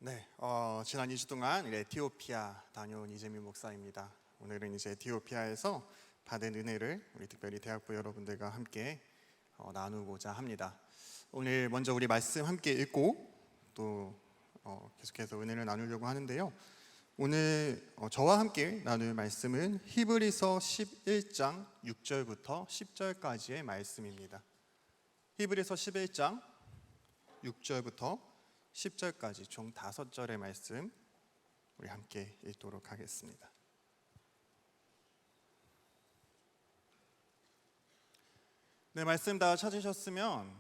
지난 2주 동안 에티오피아 다녀온 이재민 목사입니다. 오늘은 이제 에티오피아에서 받은 은혜를 우리 특별히 대학부 여러분들과 함께 나누고자 합니다. 오늘 먼저 우리 말씀 함께 읽고 또 계속해서 은혜를 나누려고 하는데요. 오늘 저와 함께 나눌 말씀은 히브리서 11장 6절부터 10절까지의 말씀입니다. 히브리서 11장 6절부터 10절까지 총 5절의 말씀 우리 함께 읽도록 하겠습니다. 네, 말씀 다 찾으셨으면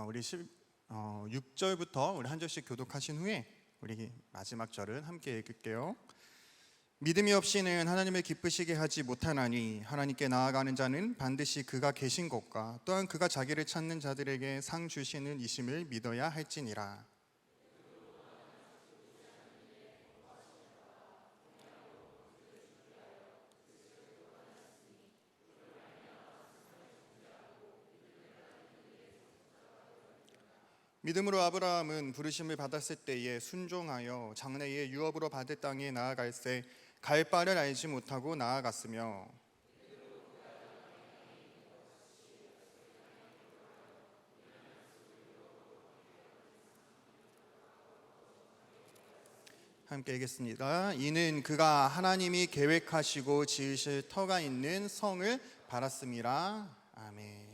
우리 6절부터 우리 한 절씩 교독하신 후에 우리 마지막 절은 함께 읽을게요. 믿음이 없이는 하나님을 기쁘시게 하지 못하나니 하나님께 나아가는 자는 반드시 그가 계신 것과 또한 그가 자기를 찾는 자들에게 상 주시는 이심을 믿어야 할지니라. 믿음으로 아브라함은 부르심을 받았을 때에 순종하여 장래의 유업으로 받을 땅에 나아갈새 갈 바를 알지 못하고 나아갔으며 함께 읽겠습니다. 이는 그가 하나님이 계획하시고 지으실 터가 있는 성을 바랐음이라. 아멘.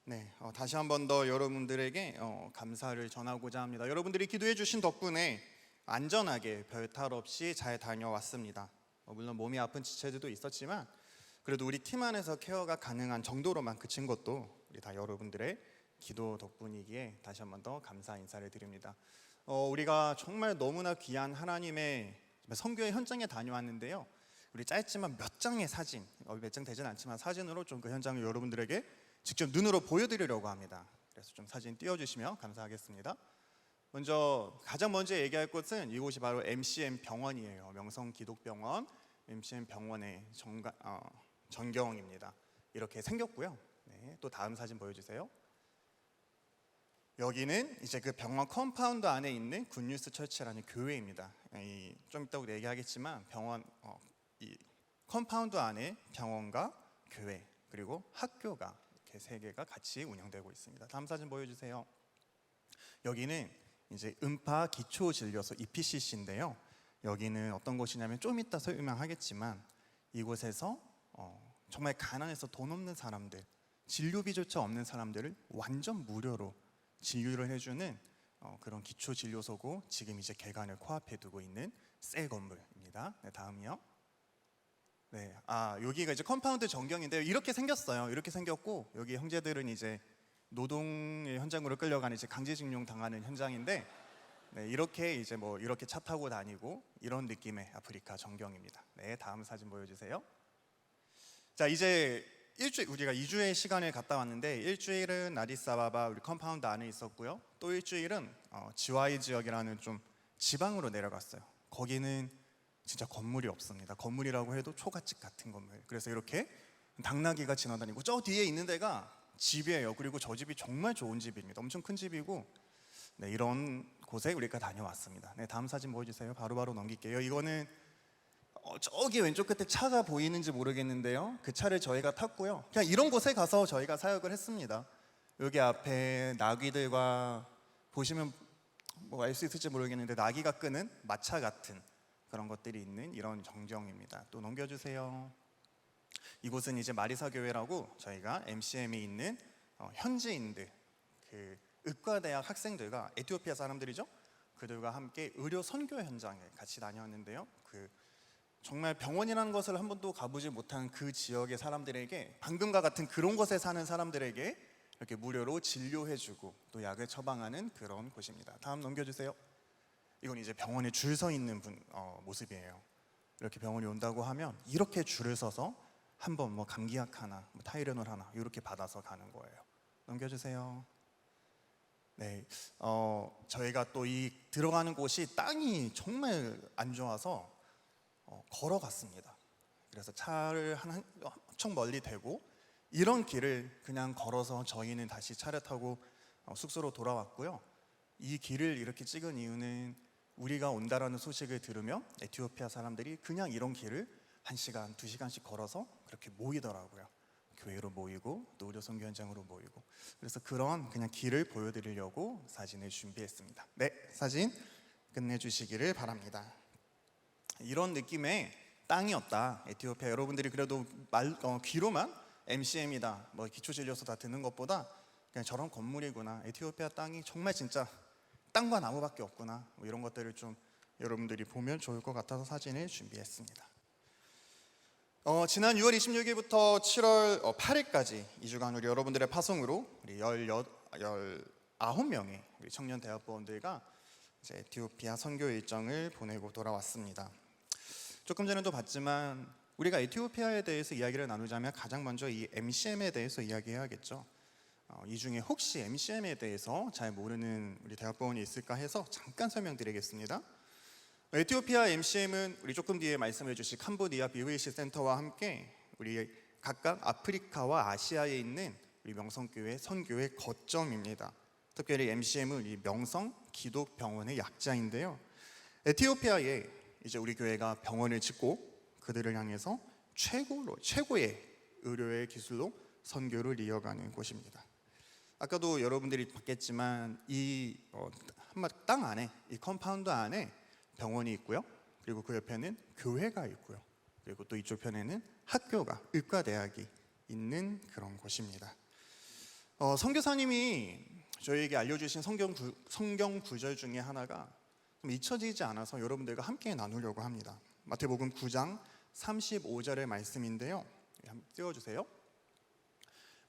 네, 다시 한 번 더 여러분들에게 감사를 전하고자 합니다. 여러분들이 기도해 주신 덕분에 안전하게 별탈 없이 잘 다녀왔습니다. 물론 몸이 아픈 지체들도 있었지만 그래도 우리 팀 안에서 케어가 가능한 정도로만 그친 것도 우리 다 여러분들의 기도 덕분이기에 다시 한 번 더 감사 인사를 드립니다. 우리가 정말 너무나 귀한 하나님의 선교의 현장에 다녀왔는데요. 우리 짧지만 몇 장의 사진, 몇 장 되진 않지만 사진으로 좀 그 현장을 여러분들에게 직접 눈으로 보여드리려고 합니다. 그래서 좀 사진 띄워주시면 감사하겠습니다. 가장 먼저 얘기할 곳은 이곳이 바로 MCM 병원이에요. 명성기독병원 MCM 병원의 전경입니다. 이렇게 생겼고요. 네, 또 다음 사진 보여주세요. 여기는 이제 그 병원 컴파운드 안에 있는 굿뉴스 처치라는 교회입니다. 좀 이따 얘기하겠지만 병원 이 컴파운드 안에 병원과 교회 그리고 학교가 이렇게 세 개가 같이 운영되고 있습니다. 다음 사진 보여주세요. 여기는 이제 음파 기초진료소 EPCC인데요. 여기는 어떤 곳이냐면 좀 이따 설명하겠지만 이곳에서 정말 가난해서 돈 없는 사람들, 진료비조차 없는 사람들을 완전 무료로 진료를 해주는 그런 기초진료소고 지금 이제 개관을 코앞에 두고 있는 새 건물입니다. 네, 다음이요. 네, 여기가 이제 컴파운드 전경인데요. 이렇게 생겼어요. 이렇게 생겼고 여기 형제들은 이제 노동의 현장으로 끌려가는 이제 강제징용 당하는 현장인데, 네, 이렇게 이제 이렇게 차 타고 다니고 이런 느낌의 아프리카 전경입니다. 네, 다음 사진 보여주세요. 자, 이제 우리가 2주의 시간을 갔다 왔는데 일주일은 아디스아바바 우리 컴파운드 안에 있었고요. 또 일주일은 지와이 지역이라는 좀 지방으로 내려갔어요. 거기는 진짜 건물이 없습니다. 건물이라고 해도 초가집 같은 건물. 그래서 이렇게 당나귀가 지나다니고 저 뒤에 있는 데가 집이에요. 그리고 저 집이 정말 좋은 집입니다. 엄청 큰 집이고, 네, 이런 곳에 우리가 다녀왔습니다. 네, 다음 사진 보여주세요. 바로바로 넘길게요. 이거는 저기 왼쪽 끝에 차가 보이는지 모르겠는데요. 그 차를 저희가 탔고요. 그냥 이런 곳에 가서 저희가 사역을 했습니다. 여기 앞에 나귀들과 보시면 알 수 있을지 모르겠는데 나귀가 끄는 마차 같은 그런 것들이 있는 이런 전경입니다. 또 넘겨주세요. 이곳은 이제 마리사 교회라고 저희가 MCM에 있는 현지인들, 그 의과대학 학생들과 에티오피아 사람들이죠. 그들과 함께 의료 선교 현장에 같이 다녀왔는데요. 정말 병원이라는 것을 한 번도 가보지 못한 그 지역의 사람들에게, 방금과 같은 그런 곳에 사는 사람들에게 이렇게 무료로 진료해주고 또 약을 처방하는 그런 곳입니다. 다음 넘겨주세요. 이건 이제 병원에 줄 서 있는 모습이에요. 이렇게 병원에 온다고 하면 이렇게 줄을 서서 한번 감기약 하나, 타이레놀 하나 이렇게 받아서 가는 거예요. 넘겨주세요. 네, 저희가 또 이 들어가는 곳이 땅이 정말 안 좋아서 걸어갔습니다. 그래서 차를 엄청 멀리 대고 이런 길을 그냥 걸어서 저희는 다시 차를 타고 숙소로 돌아왔고요. 이 길을 이렇게 찍은 이유는 우리가 온다라는 소식을 들으며 에티오피아 사람들이 그냥 이런 길을 1시간, 2시간씩 걸어서 그렇게 모이더라고요. 교회로 모이고 또 의료 선교 현장으로 모이고. 그래서 그런 그냥 길을 보여드리려고 사진을 준비했습니다. 네, 사진 끝내주시기를 바랍니다. 이런 느낌의 땅이었다. 에티오피아 여러분들이 그래도 귀로만 MCM이다, 뭐 기초진료소 다 듣는 것보다 그냥 저런 건물이구나, 에티오피아 땅이 정말 진짜 땅과 나무밖에 없구나, 뭐 이런 것들을 좀 여러분들이 보면 좋을 것 같아서 사진을 준비했습니다. 지난 6월 26일부터 7월 8일까지 2주간 우리 여러분들의 파송으로 우리 19명의 우리 청년 대학부원들과 이제 에티오피아 선교 일정을 보내고 돌아왔습니다. 조금 전에도 봤지만 우리가 에티오피아에 대해서 이야기를 나누자면 가장 먼저 이 MCM에 대해서 이야기해야겠죠. 이 중에 혹시 MCM에 대해서 잘 모르는 우리 대학부원이 있을까 해서 잠깐 설명드리겠습니다. 에티오피아 MCM은 우리 조금 뒤에 말씀해 주실 캄보디아 BVC 센터와 함께 우리 각각 아프리카와 아시아에 있는 우리 명성교회 선교의 거점입니다. 특별히 MCM은 이 명성 기독병원의 약자인데요. 에티오피아에 이제 우리 교회가 병원을 짓고 그들을 향해서 최고의 의료의 기술로 선교를 이어가는 곳입니다. 아까도 여러분들이 봤겠지만 이 땅 안에, 이 컴파운드 안에 병원이 있고요. 그리고 그 옆에는 교회가 있고요. 그리고 또 이쪽 편에는 학교가, 의과대학이 있는 그런 곳입니다. 선교사님이 저희에게 알려주신 성경 구절 중에 하나가 좀 잊혀지지 않아서 여러분들과 함께 나누려고 합니다. 마태복음 9장 35절의 말씀인데요. 한번 띄워주세요.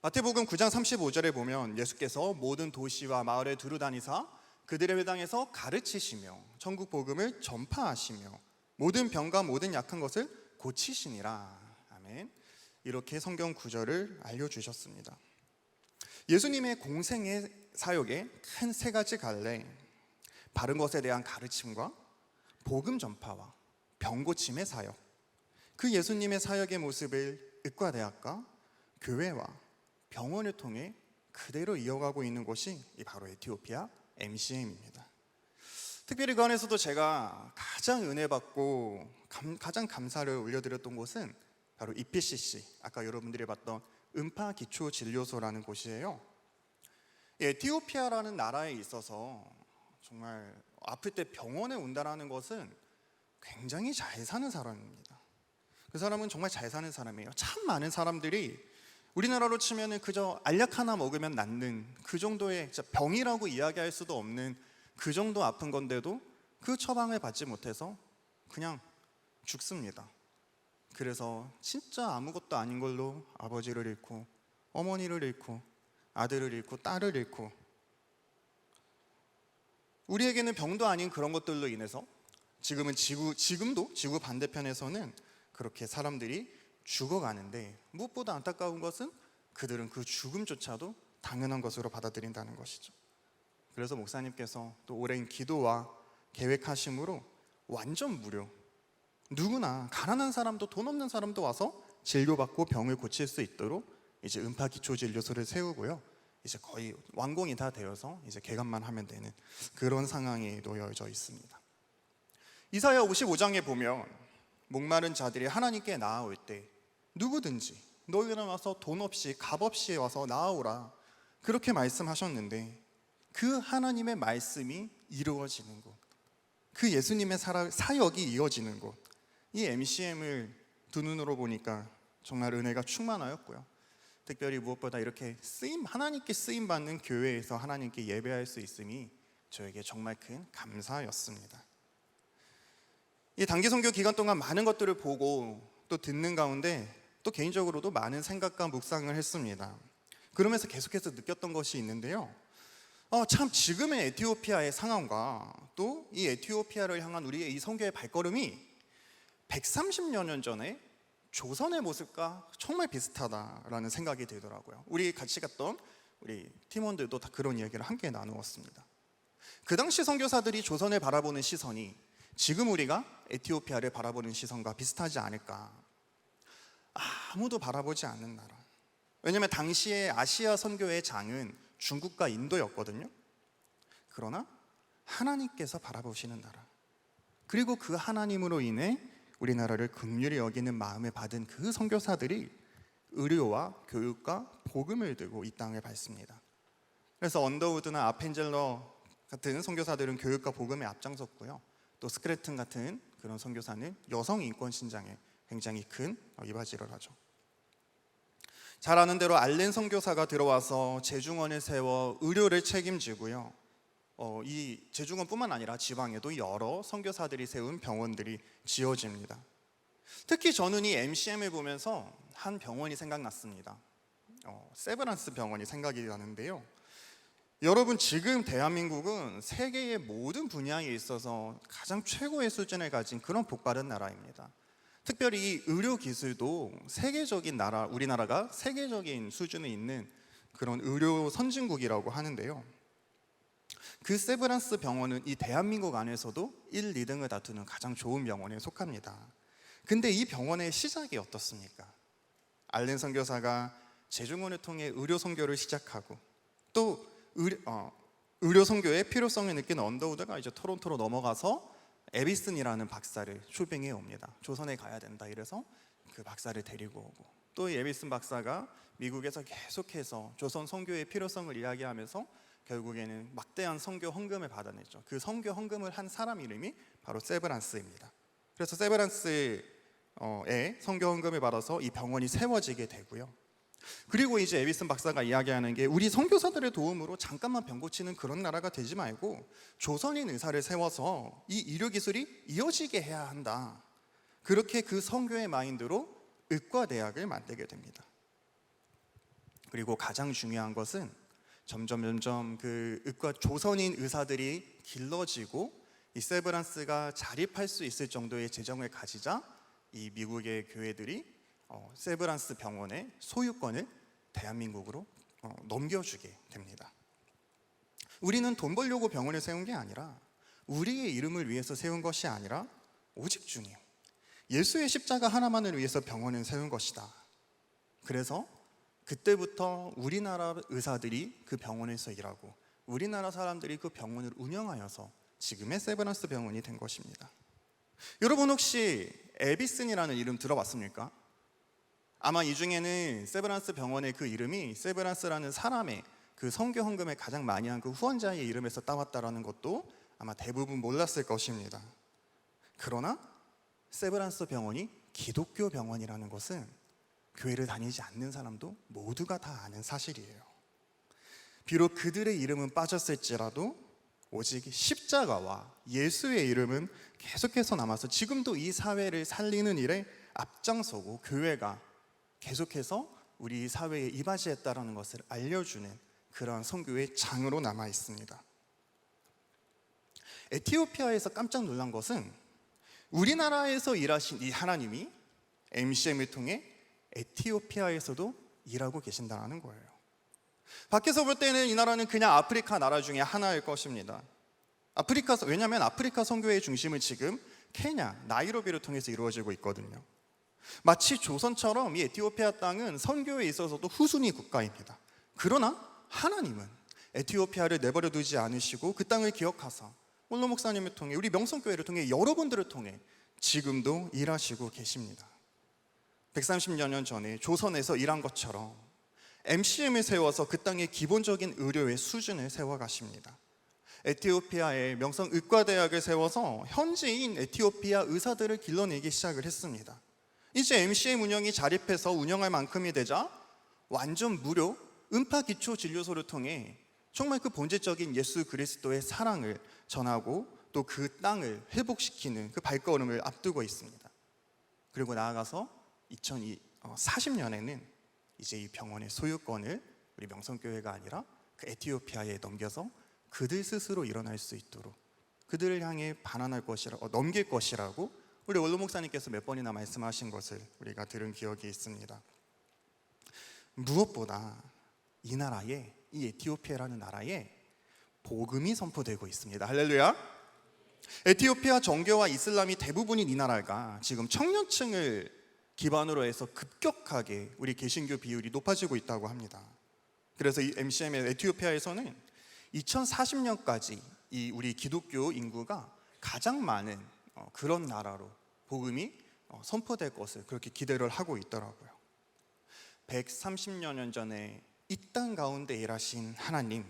마태복음 9장 35절에 보면 예수께서 모든 도시와 마을에 두루 다니사 그들의 회당에서 가르치시며 천국 복음을 전파하시며 모든 병과 모든 약한 것을 고치시니라. 아멘. 이렇게 성경 구절을 알려주셨습니다. 예수님의 공생의 사역의 큰 세 가지 갈래, 바른 것에 대한 가르침과 복음 전파와 병 고침의 사역, 그 예수님의 사역의 모습을 의과대학과 교회와 병원을 통해 그대로 이어가고 있는 곳이 바로 에티오피아 MCM입니다. 특별히 그 안에서도 제가 가장 은혜 받고 가장 감사를 올려드렸던 곳은 바로 EPCC, 아까 여러분들이 봤던 음파 기초 진료소라는 곳이에요. 에티오피아라는 나라에 있어서 정말 아플 때 병원에 온다라는 것은 굉장히 잘 사는 사람입니다. 그 사람은 정말 잘 사는 사람이에요. 참 많은 사람들이 우리나라로 치면은 그저 알약 하나 먹으면 낫는 그 정도의 병이라고 이야기할 수도 없는 그 정도 아픈 건데도 그 처방을 받지 못해서 그냥 죽습니다. 그래서 진짜 아무것도 아닌 걸로 아버지를 잃고 어머니를 잃고 아들을 잃고 딸을 잃고, 우리에게는 병도 아닌 그런 것들로 인해서 지금도 지구 반대편에서는 그렇게 사람들이 죽어가는데, 무엇보다 안타까운 것은 그들은 그 죽음조차도 당연한 것으로 받아들인다는 것이죠. 그래서 목사님께서 또 오랜 기도와 계획하심으로 완전 무료, 누구나 가난한 사람도 돈 없는 사람도 와서 진료받고 병을 고칠 수 있도록 이제 음파 기초 진료소를 세우고요. 이제 거의 완공이 다 되어서 이제 개관만 하면 되는 그런 상황에 놓여져 있습니다. 이사야 55장에 보면 목마른 자들이 하나님께 나아올 때 누구든지 너희는 와서 돈 없이 값 없이 와서 나아오라, 그렇게 말씀하셨는데 그 하나님의 말씀이 이루어지는 곳, 그 예수님의 사역이 이어지는 곳, 이 MCM을 두 눈으로 보니까 정말 은혜가 충만하였고요. 특별히 무엇보다 이렇게 하나님께 쓰임 받는 교회에서 하나님께 예배할 수 있음이 저에게 정말 큰 감사였습니다. 이 단기 선교 기간 동안 많은 것들을 보고 또 듣는 가운데 또 개인적으로도 많은 생각과 묵상을 했습니다. 그러면서 계속해서 느꼈던 것이 있는데요. 참 지금의 에티오피아의 상황과 또 이 에티오피아를 향한 우리의 이 선교의 발걸음이 130여 년 전에 조선의 모습과 정말 비슷하다라는 생각이 들더라고요. 우리 같이 갔던 우리 팀원들도 다 그런 이야기를 함께 나누었습니다. 그 당시 선교사들이 조선을 바라보는 시선이 지금 우리가 에티오피아를 바라보는 시선과 비슷하지 않을까. 아무도 바라보지 않는 나라. 왜냐하면 당시에 아시아 선교의 장은 중국과 인도였거든요. 그러나 하나님께서 바라보시는 나라, 그리고 그 하나님으로 인해 우리나라를 긍휼히 여기는 마음을 받은 그 선교사들이 의료와 교육과 복음을 들고 이 땅을 밟습니다. 그래서 언더우드나 아펜젤러 같은 선교사들은 교육과 복음에 앞장섰고요. 또 스크래튼 같은 그런 선교사는 여성 인권 신장에 굉장히 큰 이바지를 하죠. 잘 아는 대로 알렌 선교사가 들어와서 재중원을 세워 의료를 책임지고요. 이 재중원뿐만 아니라 지방에도 여러 선교사들이 세운 병원들이 지어집니다. 특히 저는 이 MCM을 보면서 한 병원이 생각났습니다. 세브란스 병원이 생각이 나는데요. 여러분, 지금 대한민국은 세계의 모든 분야에 있어서 가장 최고의 수준을 가진 그런 복받은 나라입니다. 특별히 이 의료 기술도 세계적인 나라, 우리나라가 세계적인 수준에 있는 그런 의료 선진국이라고 하는데요. 그 세브란스 병원은 이 대한민국 안에서도 1, 2등을 다투는 가장 좋은 병원에 속합니다. 근데 이 병원의 시작이 어떻습니까? 알렌 선교사가 재중원을 통해 의료 선교를 시작하고 또 의료 선교의 필요성을 느낀 언더우드가 이제 토론토로 넘어가서 에비슨이라는 박사를 초빙해 옵니다. 조선에 가야 된다 이래서 그 박사를 데리고 오고, 또 이 에비슨 박사가 미국에서 계속해서 조선 선교의 필요성을 이야기하면서 결국에는 막대한 선교 헌금을 받아냈죠. 그 선교 헌금을 한 사람 이름이 바로 세브란스입니다. 그래서 세브란스의 선교 헌금을 받아서 이 병원이 세워지게 되고요. 그리고 이제 에비슨 박사가 이야기하는 게, 우리 선교사들의 도움으로 잠깐만 병 고치는 그런 나라가 되지 말고 조선인 의사를 세워서 이 의료 기술이 이어지게 해야 한다. 그렇게 그 선교의 마인드로 의과대학을 만들게 됩니다. 그리고 가장 중요한 것은 점점 그 조선인 의사들이 길러지고 이 세브란스가 자립할 수 있을 정도의 재정을 가지자 이 미국의 교회들이 세브란스 병원의 소유권을 대한민국으로 넘겨주게 됩니다. 우리는 돈 벌려고 병원을 세운 게 아니라, 우리의 이름을 위해서 세운 것이 아니라 오직 주님, 예수의 십자가 하나만을 위해서 병원을 세운 것이다. 그래서 그때부터 우리나라 의사들이 그 병원에서 일하고 우리나라 사람들이 그 병원을 운영하여서 지금의 세브란스 병원이 된 것입니다. 여러분, 혹시 에비슨이라는 이름 들어봤습니까? 아마 이 중에는 세브란스 병원의 그 이름이 세브란스라는 사람의 그 선교 헌금을 가장 많이 한 그 후원자의 이름에서 따왔다라는 것도 아마 대부분 몰랐을 것입니다. 그러나 세브란스 병원이 기독교 병원이라는 것은 교회를 다니지 않는 사람도 모두가 다 아는 사실이에요. 비록 그들의 이름은 빠졌을지라도 오직 십자가와 예수의 이름은 계속해서 남아서 지금도 이 사회를 살리는 일에 앞장서고 교회가 계속해서 우리 사회에 이바지했다라는 것을 알려주는 그러한 선교의 장으로 남아 있습니다. 에티오피아에서 깜짝 놀란 것은 우리나라에서 일하신 이 하나님이 MCM을 통해 에티오피아에서도 일하고 계신다는 거예요. 밖에서 볼 때는 이 나라는 그냥 아프리카 나라 중에 하나일 것입니다. 왜냐하면 아프리카 선교의 중심은 지금 케냐, 나이로비를 통해서 이루어지고 있거든요. 마치 조선처럼 이 에티오피아 땅은 선교에 있어서도 후순위 국가입니다. 그러나 하나님은 에티오피아를 내버려 두지 않으시고 그 땅을 기억하사 원로 목사님을 통해, 우리 명성교회를 통해, 여러분들을 통해 지금도 일하시고 계십니다. 130여 년 전에 조선에서 일한 것처럼 MCM을 세워서 그 땅의 기본적인 의료의 수준을 세워가십니다. 에티오피아의 명성의과대학을 세워서 현지인 에티오피아 의사들을 길러내기 시작을 했습니다. 이제 MCM 운영이 자립해서 운영할 만큼이 되자 완전 무료 음파 기초 진료소를 통해 정말 그 본질적인 예수 그리스도의 사랑을 전하고 또 그 땅을 회복시키는 그 발걸음을 앞두고 있습니다. 그리고 나아가서 2040년에는 이제 이 병원의 소유권을 우리 명성교회가 아니라 그 에티오피아에 넘겨서 그들 스스로 일어날 수 있도록 그들을 향해 넘길 것이라고 우리 원로 목사님께서 몇 번이나 말씀하신 것을 우리가 들은 기억이 있습니다. 무엇보다 이 나라에, 이 에티오피아라는 나라에 복음이 선포되고 있습니다. 할렐루야. 에티오피아 정교와 이슬람이 대부분인 이 나라가 지금 청년층을 기반으로 해서 급격하게 우리 개신교 비율이 높아지고 있다고 합니다. 그래서 이 MCM의 에티오피아에서는 2040년까지 이 우리 기독교 인구가 가장 많은 그런 나라로 복음이 선포될 것을 그렇게 기대를 하고 있더라고요. 130여 년 전에 이 땅 가운데 일하신 하나님,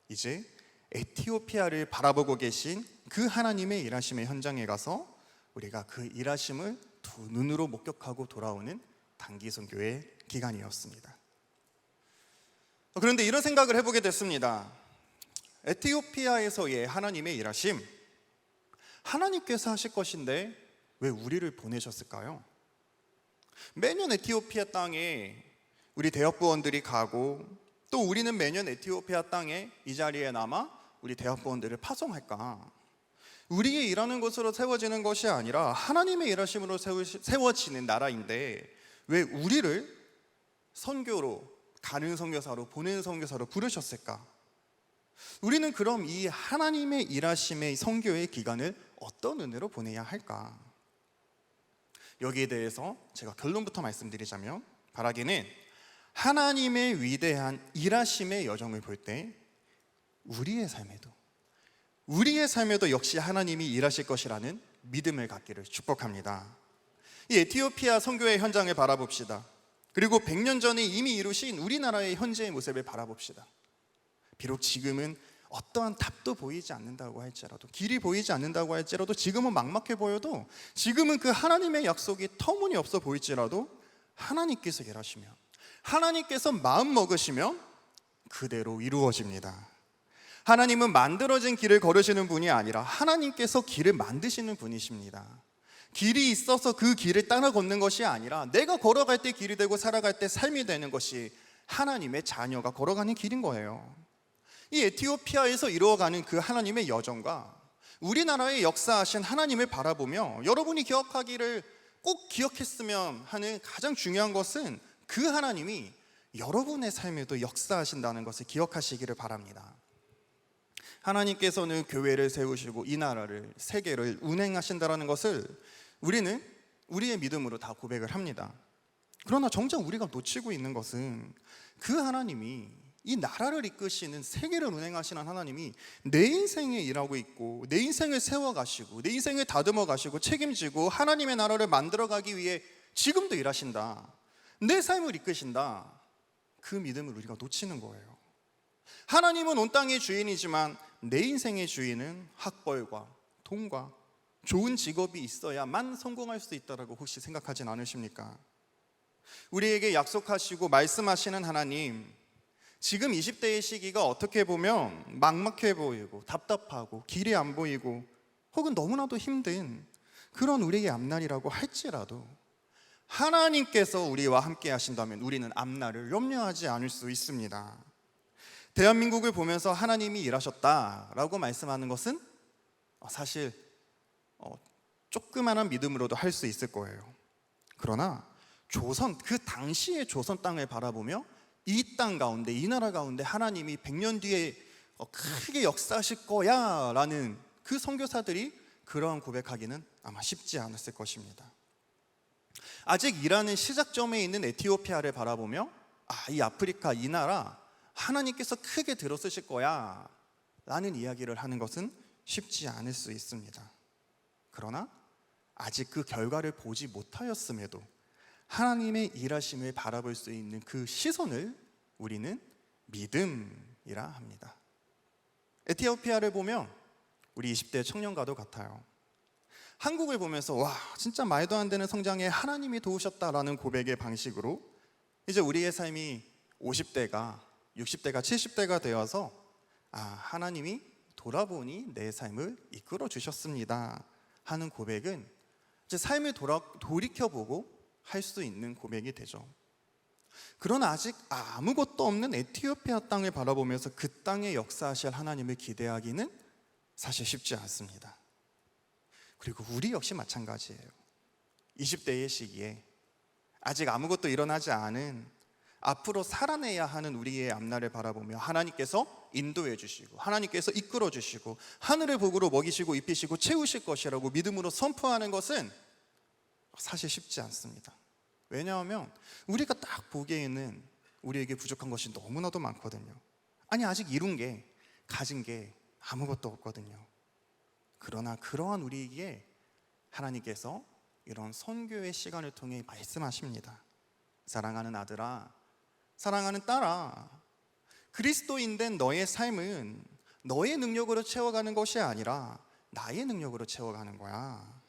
이제 에티오피아를 바라보고 계신 그 하나님의 일하심의 현장에 가서 우리가 그 일하심을 두 눈으로 목격하고 돌아오는 단기 선교의 기간이었습니다. 그런데 이런 생각을 해보게 됐습니다. 에티오피아에서의 하나님의 일하심, 하나님께서 하실 것인데 왜 우리를 보내셨을까요? 매년 에티오피아 땅에 우리 대학부원들이 가고, 또 우리는 매년 에티오피아 땅에 이 자리에 남아 우리 대학부원들을 파송할까? 우리의 일하는 곳으로 세워지는 것이 아니라 하나님의 일하심으로 세워지는 나라인데 왜 우리를 선교로, 가는 선교사로, 보내는 선교사로 부르셨을까? 우리는 그럼 이 하나님의 일하심의 선교의 기간을 어떤 은혜로 보내야 할까? 여기에 대해서 제가 결론부터 말씀드리자면, 바라기는 하나님의 위대한 일하심의 여정을 볼 때 우리의 삶에도 역시 하나님이 일하실 것이라는 믿음을 갖기를 축복합니다. 이 에티오피아 선교의 현장을 바라봅시다. 그리고 100년 전에 이미 이루신 우리나라의 현재의 모습을 바라봅시다. 비록 지금은 어떠한 답도 보이지 않는다고 할지라도, 길이 보이지 않는다고 할지라도, 지금은 막막해 보여도, 지금은 그 하나님의 약속이 터무니없어 보일지라도 하나님께서 일하시면, 하나님께서 마음 먹으시면 그대로 이루어집니다. 하나님은 만들어진 길을 걸으시는 분이 아니라 하나님께서 길을 만드시는 분이십니다. 길이 있어서 그 길을 따라 걷는 것이 아니라 내가 걸어갈 때 길이 되고 살아갈 때 삶이 되는 것이 하나님의 자녀가 걸어가는 길인 거예요. 이 에티오피아에서 이루어가는 그 하나님의 여정과 우리나라의 역사하신 하나님을 바라보며 여러분이 기억하기를 꼭 기억했으면 하는 가장 중요한 것은 그 하나님이 여러분의 삶에도 역사하신다는 것을 기억하시기를 바랍니다. 하나님께서는 교회를 세우시고 이 나라를, 세계를 운행하신다는 것을 우리는 우리의 믿음으로 다 고백을 합니다. 그러나 정작 우리가 놓치고 있는 것은 그 하나님이, 이 나라를 이끄시는, 세계를 운행하시는 하나님이 내 인생에 일하고 있고, 내 인생을 세워가시고, 내 인생을 다듬어 가시고 책임지고 하나님의 나라를 만들어가기 위해 지금도 일하신다, 내 삶을 이끄신다, 그 믿음을 우리가 놓치는 거예요. 하나님은 온 땅의 주인이지만 내 인생의 주인은 학벌과 돈과 좋은 직업이 있어야만 성공할 수 있다고 혹시 생각하진 않으십니까? 우리에게 약속하시고 말씀하시는 하나님, 지금 20대의 시기가 어떻게 보면 막막해 보이고 답답하고 길이 안 보이고 혹은 너무나도 힘든 그런 우리의 앞날이라고 할지라도 하나님께서 우리와 함께 하신다면 우리는 앞날을 염려하지 않을 수 있습니다. 대한민국을 보면서 하나님이 일하셨다라고 말씀하는 것은 사실 조그마한 믿음으로도 할 수 있을 거예요. 그러나 조선, 그 당시의 조선 땅을 바라보며 이 땅 가운데, 이 나라 가운데 하나님이 100년 뒤에 크게 역사하실 거야 라는 그 선교사들이 그러한 고백하기는 아마 쉽지 않았을 것입니다. 아직 일하는 시작점에 있는 에티오피아를 바라보며 이 아프리카, 이 나라 하나님께서 크게 들어쓰실 거야 라는 이야기를 하는 것은 쉽지 않을 수 있습니다. 그러나 아직 그 결과를 보지 못하였음에도 하나님의 일하심을 바라볼 수 있는 그 시선을 우리는 믿음이라 합니다. 에티오피아를 보면 우리 20대 청년과도 같아요. 한국을 보면서 와, 진짜 말도 안 되는 성장에 하나님이 도우셨다라는 고백의 방식으로 이제 우리의 삶이 50대가 60대가 70대가 되어서 하나님이 돌아보니 내 삶을 이끌어 주셨습니다 하는 고백은 이제 삶을 돌이켜보고 할 수 있는 고백이 되죠. 그러나 아직 아무것도 없는 에티오피아 땅을 바라보면서 그 땅에 역사하실 하나님을 기대하기는 사실 쉽지 않습니다. 그리고 우리 역시 마찬가지예요. 20대의 시기에 아직 아무것도 일어나지 않은, 앞으로 살아내야 하는 우리의 앞날을 바라보며 하나님께서 인도해 주시고 하나님께서 이끌어 주시고 하늘의 복으로 먹이시고 입히시고 채우실 것이라고 믿음으로 선포하는 것은 사실 쉽지 않습니다. 왜냐하면 우리가 딱 보기에는 우리에게 부족한 것이 너무나도 많거든요. 아직 이룬 게, 가진 게 아무것도 없거든요. 그러나 그러한 우리에게 하나님께서 이런 선교의 시간을 통해 말씀하십니다. 사랑하는 아들아, 사랑하는 딸아, 그리스도인 된 너의 삶은 너의 능력으로 채워가는 것이 아니라 나의 능력으로 채워가는 거야.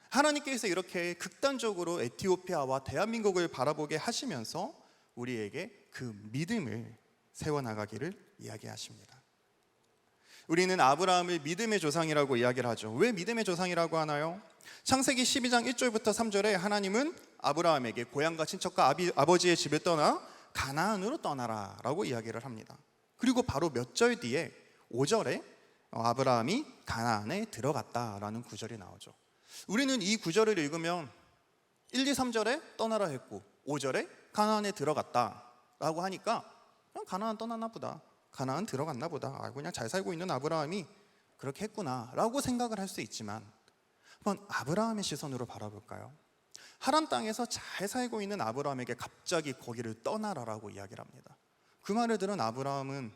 하나님께서 이렇게 극단적으로 에티오피아와 대한민국을 바라보게 하시면서 우리에게 그 믿음을 세워나가기를 이야기하십니다. 우리는 아브라함을 믿음의 조상이라고 이야기를 하죠. 왜 믿음의 조상이라고 하나요? 창세기 12장 1절부터 3절에 하나님은 아브라함에게 고향과 친척과 아버지의 집을 떠나 가나안으로 떠나라 라고 이야기를 합니다. 그리고 바로 몇 절 뒤에 5절에 아브라함이 가나안에 들어갔다라는 구절이 나오죠. 우리는 이 구절을 읽으면 1, 2, 3절에 떠나라 했고 5절에 가나안에 들어갔다 라고 하니까 그냥 가나안 떠났나 보다, 가나안 들어갔나 보다, 그냥 잘 살고 있는 아브라함이 그렇게 했구나 라고 생각을 할 수 있지만, 한번 아브라함의 시선으로 바라볼까요? 하란 땅에서 잘 살고 있는 아브라함에게 갑자기 거기를 떠나라라고 이야기를 합니다. 그 말을 들은 아브라함은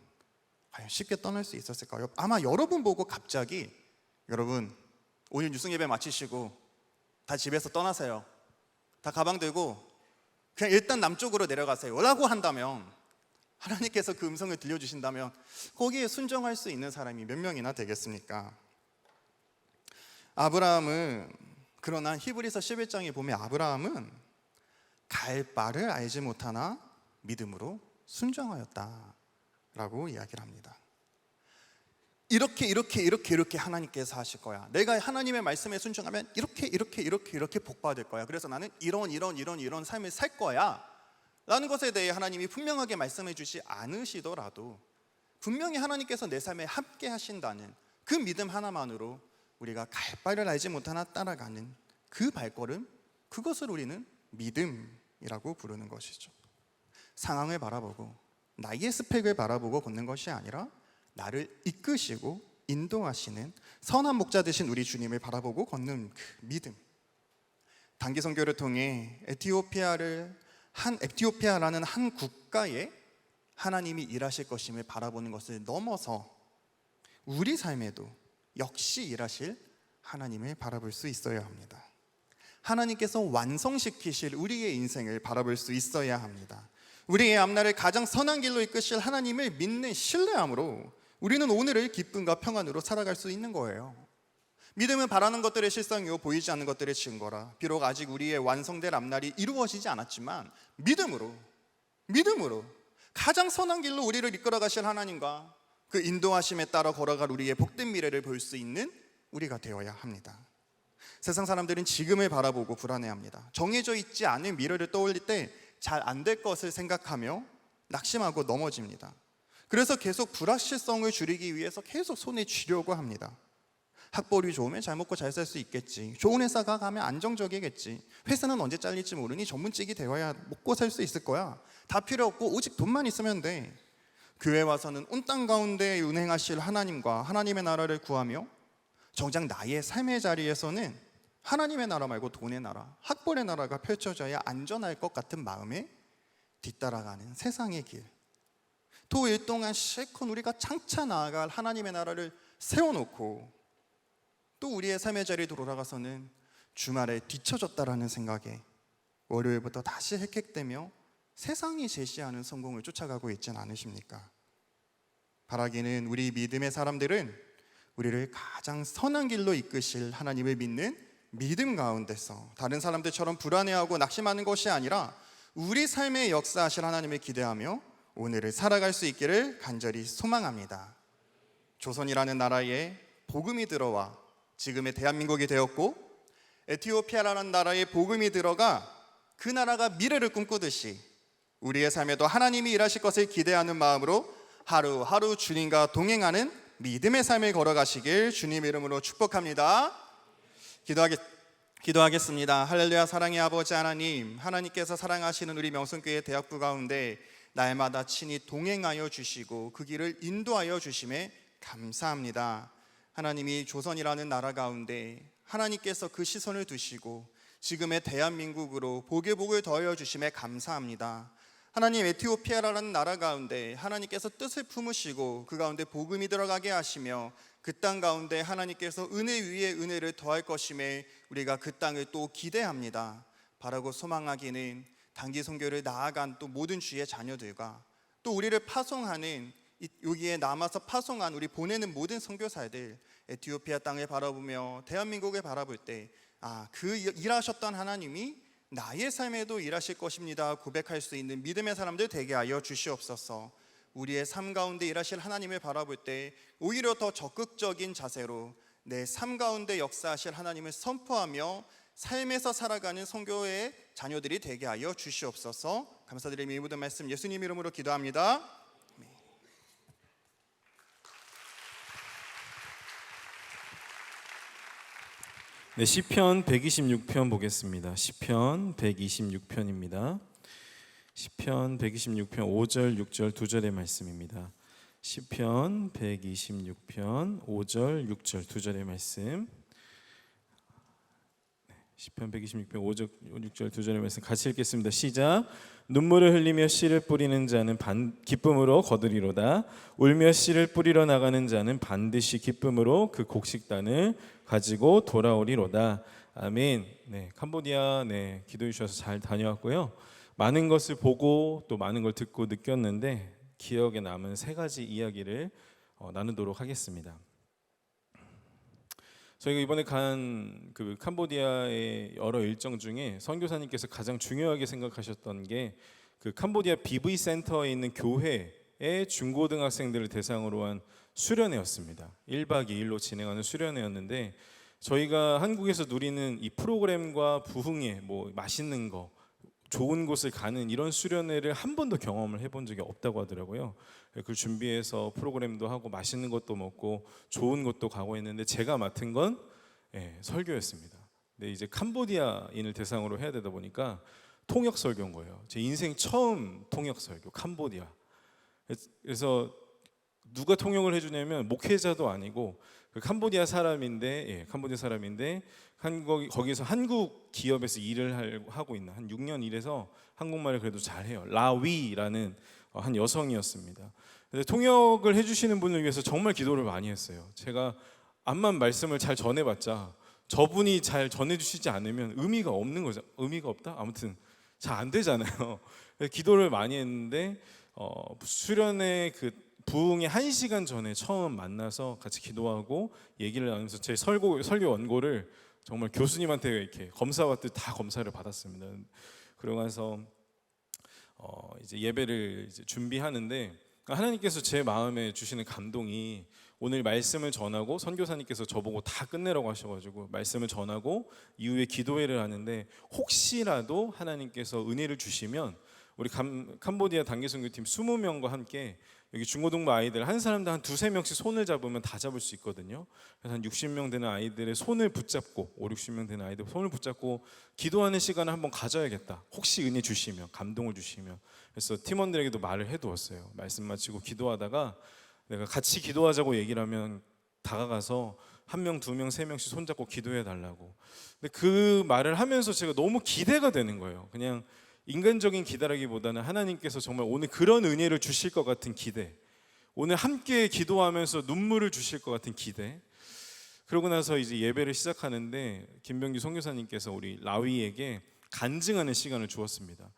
과연 쉽게 떠날 수 있었을까요? 아마 여러분 보고 갑자기 여러분 오늘 유승 예배 마치시고 다 집에서 떠나세요, 다 가방 들고 그냥 일단 남쪽으로 내려가세요 라고 한다면, 하나님께서 그 음성을 들려주신다면 거기에 순종할 수 있는 사람이 몇 명이나 되겠습니까? 아브라함은, 그러나 히브리서 11장에 보면 아브라함은 갈 바를 알지 못하나 믿음으로 순종하였다 라고 이야기를 합니다. 이렇게 하나님께서 하실 거야, 내가 하나님의 말씀에 순종하면 이렇게 복받을 거야, 그래서 나는 이런 삶을 살 거야 라는 것에 대해 하나님이 분명하게 말씀해 주지 않으시더라도 분명히 하나님께서 내 삶에 함께 하신다는 그 믿음 하나만으로 우리가 갈 바를 알지 못하나 따라가는 그 발걸음, 그것을 우리는 믿음이라고 부르는 것이죠. 상황을 바라보고 나의 스펙을 바라보고 걷는 것이 아니라 나를 이끄시고 인도하시는 선한 목자 되신 우리 주님을 바라보고 걷는 그 믿음. 단기 선교를 통해 에티오피아라는 한 국가에 하나님이 일하실 것임을 바라보는 것을 넘어서 우리 삶에도 역시 일하실 하나님을 바라볼 수 있어야 합니다. 하나님께서 완성시키실 우리의 인생을 바라볼 수 있어야 합니다. 우리의 앞날을 가장 선한 길로 이끄실 하나님을 믿는 신뢰함으로 우리는 오늘을 기쁨과 평안으로 살아갈 수 있는 거예요. 믿음은 바라는 것들의 실상이요 보이지 않는 것들의 증거라. 비록 아직 우리의 완성될 앞날이 이루어지지 않았지만 믿음으로 가장 선한 길로 우리를 이끌어 가실 하나님과 그 인도하심에 따라 걸어갈 우리의 복된 미래를 볼 수 있는 우리가 되어야 합니다. 세상 사람들은 지금을 바라보고 불안해합니다. 정해져 있지 않은 미래를 떠올릴 때 잘 안 될 것을 생각하며 낙심하고 넘어집니다. 그래서 계속 불확실성을 줄이기 위해서 계속 손에 쥐려고 합니다. 학벌이 좋으면 잘 먹고 잘 살 수 있겠지, 좋은 회사가 가면 안정적이겠지, 회사는 언제 잘릴지 모르니 전문직이 되어야 먹고 살 수 있을 거야, 다 필요 없고 오직 돈만 있으면 돼. 교회 와서는 온 땅 가운데 운행하실 하나님과 하나님의 나라를 구하며 정작 나의 삶의 자리에서는 하나님의 나라 말고 돈의 나라, 학벌의 나라가 펼쳐져야 안전할 것 같은 마음에 뒤따라가는 세상의 길, 또 일동안 실컷 우리가 장차 나아갈 하나님의 나라를 세워놓고 또 우리의 삶의 자리에 돌아가서는 주말에 뒤처졌다라는 생각에 월요일부터 다시 헥헥대며 세상이 제시하는 성공을 쫓아가고 있지는 않으십니까? 바라기는 우리 믿음의 사람들은 우리를 가장 선한 길로 이끄실 하나님을 믿는 믿음 가운데서 다른 사람들처럼 불안해하고 낙심하는 것이 아니라 우리 삶에 역사하실 하나님을 기대하며 오늘을 살아갈 수 있기를 간절히 소망합니다. 조선이라는 나라에 복음이 들어와 지금의 대한민국이 되었고, 에티오피아라는 나라에 복음이 들어가 그 나라가 미래를 꿈꾸듯이 우리의 삶에도 하나님이 일하실 것을 기대하는 마음으로 하루하루 주님과 동행하는 믿음의 삶을 걸어가시길 주님 이름으로 축복합니다. 기도하겠습니다. 할렐루야. 사랑의 아버지 하나님, 하나님께서 사랑하시는 우리 명성교회 대학부 가운데 날마다 친히 동행하여 주시고 그 길을 인도하여 주심에 감사합니다. 하나님이 조선이라는 나라 가운데 하나님께서 그 시선을 두시고 지금의 대한민국으로 복의 복을 더하여 주심에 감사합니다. 하나님, 에티오피아라는 나라 가운데 하나님께서 뜻을 품으시고 그 가운데 복음이 들어가게 하시며 그 땅 가운데 하나님께서 은혜 위에 은혜를 더할 것임에 우리가 그 땅을 또 기대합니다. 바라고 소망하기는 단기 선교를 나아간 또 모든 주의 자녀들과 또 우리를 파송하는 여기에 남아서 파송한 우리 보내는 모든 선교사들, 에티오피아 땅을 바라보며 대한민국을 바라볼 때 그 일하셨던 하나님이 나의 삶에도 일하실 것입니다 고백할 수 있는 믿음의 사람들 되게 하여 주시옵소서. 우리의 삶 가운데 일하실 하나님을 바라볼 때 오히려 더 적극적인 자세로 내 삶 가운데 역사하실 하나님을 선포하며 삶에서 살아가는 선교의 자녀들이 되게 하여 주시옵소서. 감사드리며 이 모든 말씀 예수님 이름으로 기도합니다. 네, 시편 126편 보겠습니다. 시편 126편입니다. 시편 126편 5절, 6절 두 절의 말씀입니다. 시편 126편 5절, 6절 두 절의 말씀. 시편 126편 5절, 6절 두 절의 말씀 같이 읽겠습니다. 시작. 눈물을 흘리며 씨를 뿌리는 자는 기쁨으로 거두리로다. 울며 씨를 뿌리러 나가는 자는 반드시 기쁨으로 그 곡식단을 가지고 돌아오리로다. 아멘. 네, 캄보디아 기도해 주셔서 잘 다녀왔고요. 많은 것을 보고 또 많은 걸 듣고 느꼈는데 기억에 남은 세 가지 이야기를 나누도록 하겠습니다. 저희가 이번에 간 그 캄보디아의 여러 일정 중에 선교사님께서 가장 중요하게 생각하셨던 게 그 캄보디아 BV 센터에 있는 교회의 중고등학생들을 대상으로 한 수련회였습니다. 1박 2일로 진행하는 수련회였는데 저희가 한국에서 누리는 이 프로그램과 부흥회, 맛있는 거, 좋은 곳을 가는 이런 수련회를 한 번도 경험을 해본 적이 없다고 하더라고요. 그걸 준비해서 프로그램도 하고 맛있는 것도 먹고 좋은 곳도 가고 했는데 제가 맡은 건 설교였습니다. 근데 이제 캄보디아인을 대상으로 해야 되다 보니까 통역 설교인 거예요. 제 인생 처음 통역 설교, 캄보디아. 그래서 누가 통역을 해주냐면 목회자도 아니고 캄보디아 사람인데, 거기서 한국 기업에서 일을 하고 있는 한 6년 일해서 한국말을 그래도 잘해요. 라위라는 한 여성이었습니다. 근데 통역을 해주시는 분을 위해서 정말 기도를 많이 했어요. 제가 암만 말씀을 잘 전해봤자 저분이 잘 전해주시지 않으면 의미가 없는 거죠. 의미가 없다? 아무튼 잘 안 되잖아요. 기도를 많이 했는데 수련회 그 부흥의 1시간 전에 처음 만나서 같이 기도하고 얘기를 나누면서 제 설교 원고를 정말 교수님한테 이렇게 검사 받듯 다 검사를 받았습니다. 그러고 나서 이제 예배를 이제 준비하는데 하나님께서 제 마음에 주시는 감동이 오늘 말씀을 전하고 선교사님께서 저보고 다 끝내라고 하셔가지고 말씀을 전하고 이후에 기도회를 하는데 혹시라도 하나님께서 은혜를 주시면 우리 캄보디아 단기선교팀 20명과 함께 여기 중고등부 아이들 한 사람당 한 2-3명씩 손을 잡으면 다 잡을 수 있거든요. 그래서 한 60명 되는 아이들의 손을 붙잡고 5-60명 되는 아이들 손을 붙잡고 기도하는 시간을 한번 가져야겠다. 혹시 은혜 주시면, 감동을 주시면. 그래서 팀원들에게도 말을 해두었어요. 말씀 마치고 기도하다가 내가 같이 기도하자고 얘기를 하면 다가가서 1명, 2명, 3명씩 손잡고 기도해 달라고. 근데 그 말을 하면서 제가 너무 기대가 되는 거예요. 그냥 인간적인 기대라기보다는 하나님께서 정말 오늘 그런 은혜를 주실 것 같은 기대, 오늘 함께 기도하면서 눈물을 주실 것 같은 기대. 그러고 나서 이제 예배를 시작하는데 김병규 선교사님께서 우리 라위에게 간증하는 시간을 주었습니다.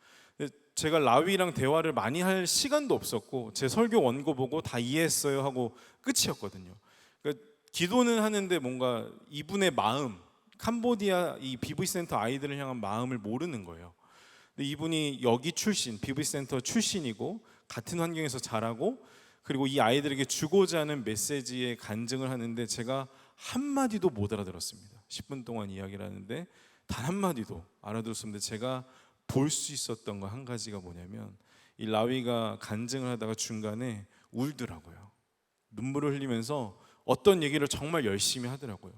제가 라위랑 대화를 많이 할 시간도 없었고 제 설교 원고 보고 다 이해했어요 하고 끝이었거든요. 그러니까 기도는 하는데 뭔가 이분의 마음, 캄보디아 이 BV 센터 아이들을 향한 마음을 모르는 거예요. 근데 이분이 여기 출신, BV 센터 출신이고 같은 환경에서 자라고 그리고 이 아이들에게 주고자 하는 메시지에 간증을 하는데 제가 한마디도 못 알아들었습니다. 10분 동안 이야기를 하는데 단 한마디도 알아들었는데 제가 볼 수 있었던 거 한 가지가 뭐냐면 이 라위가 간증을 하다가 중간에 울더라고요. 눈물을 흘리면서 어떤 얘기를 정말 열심히 하더라고요.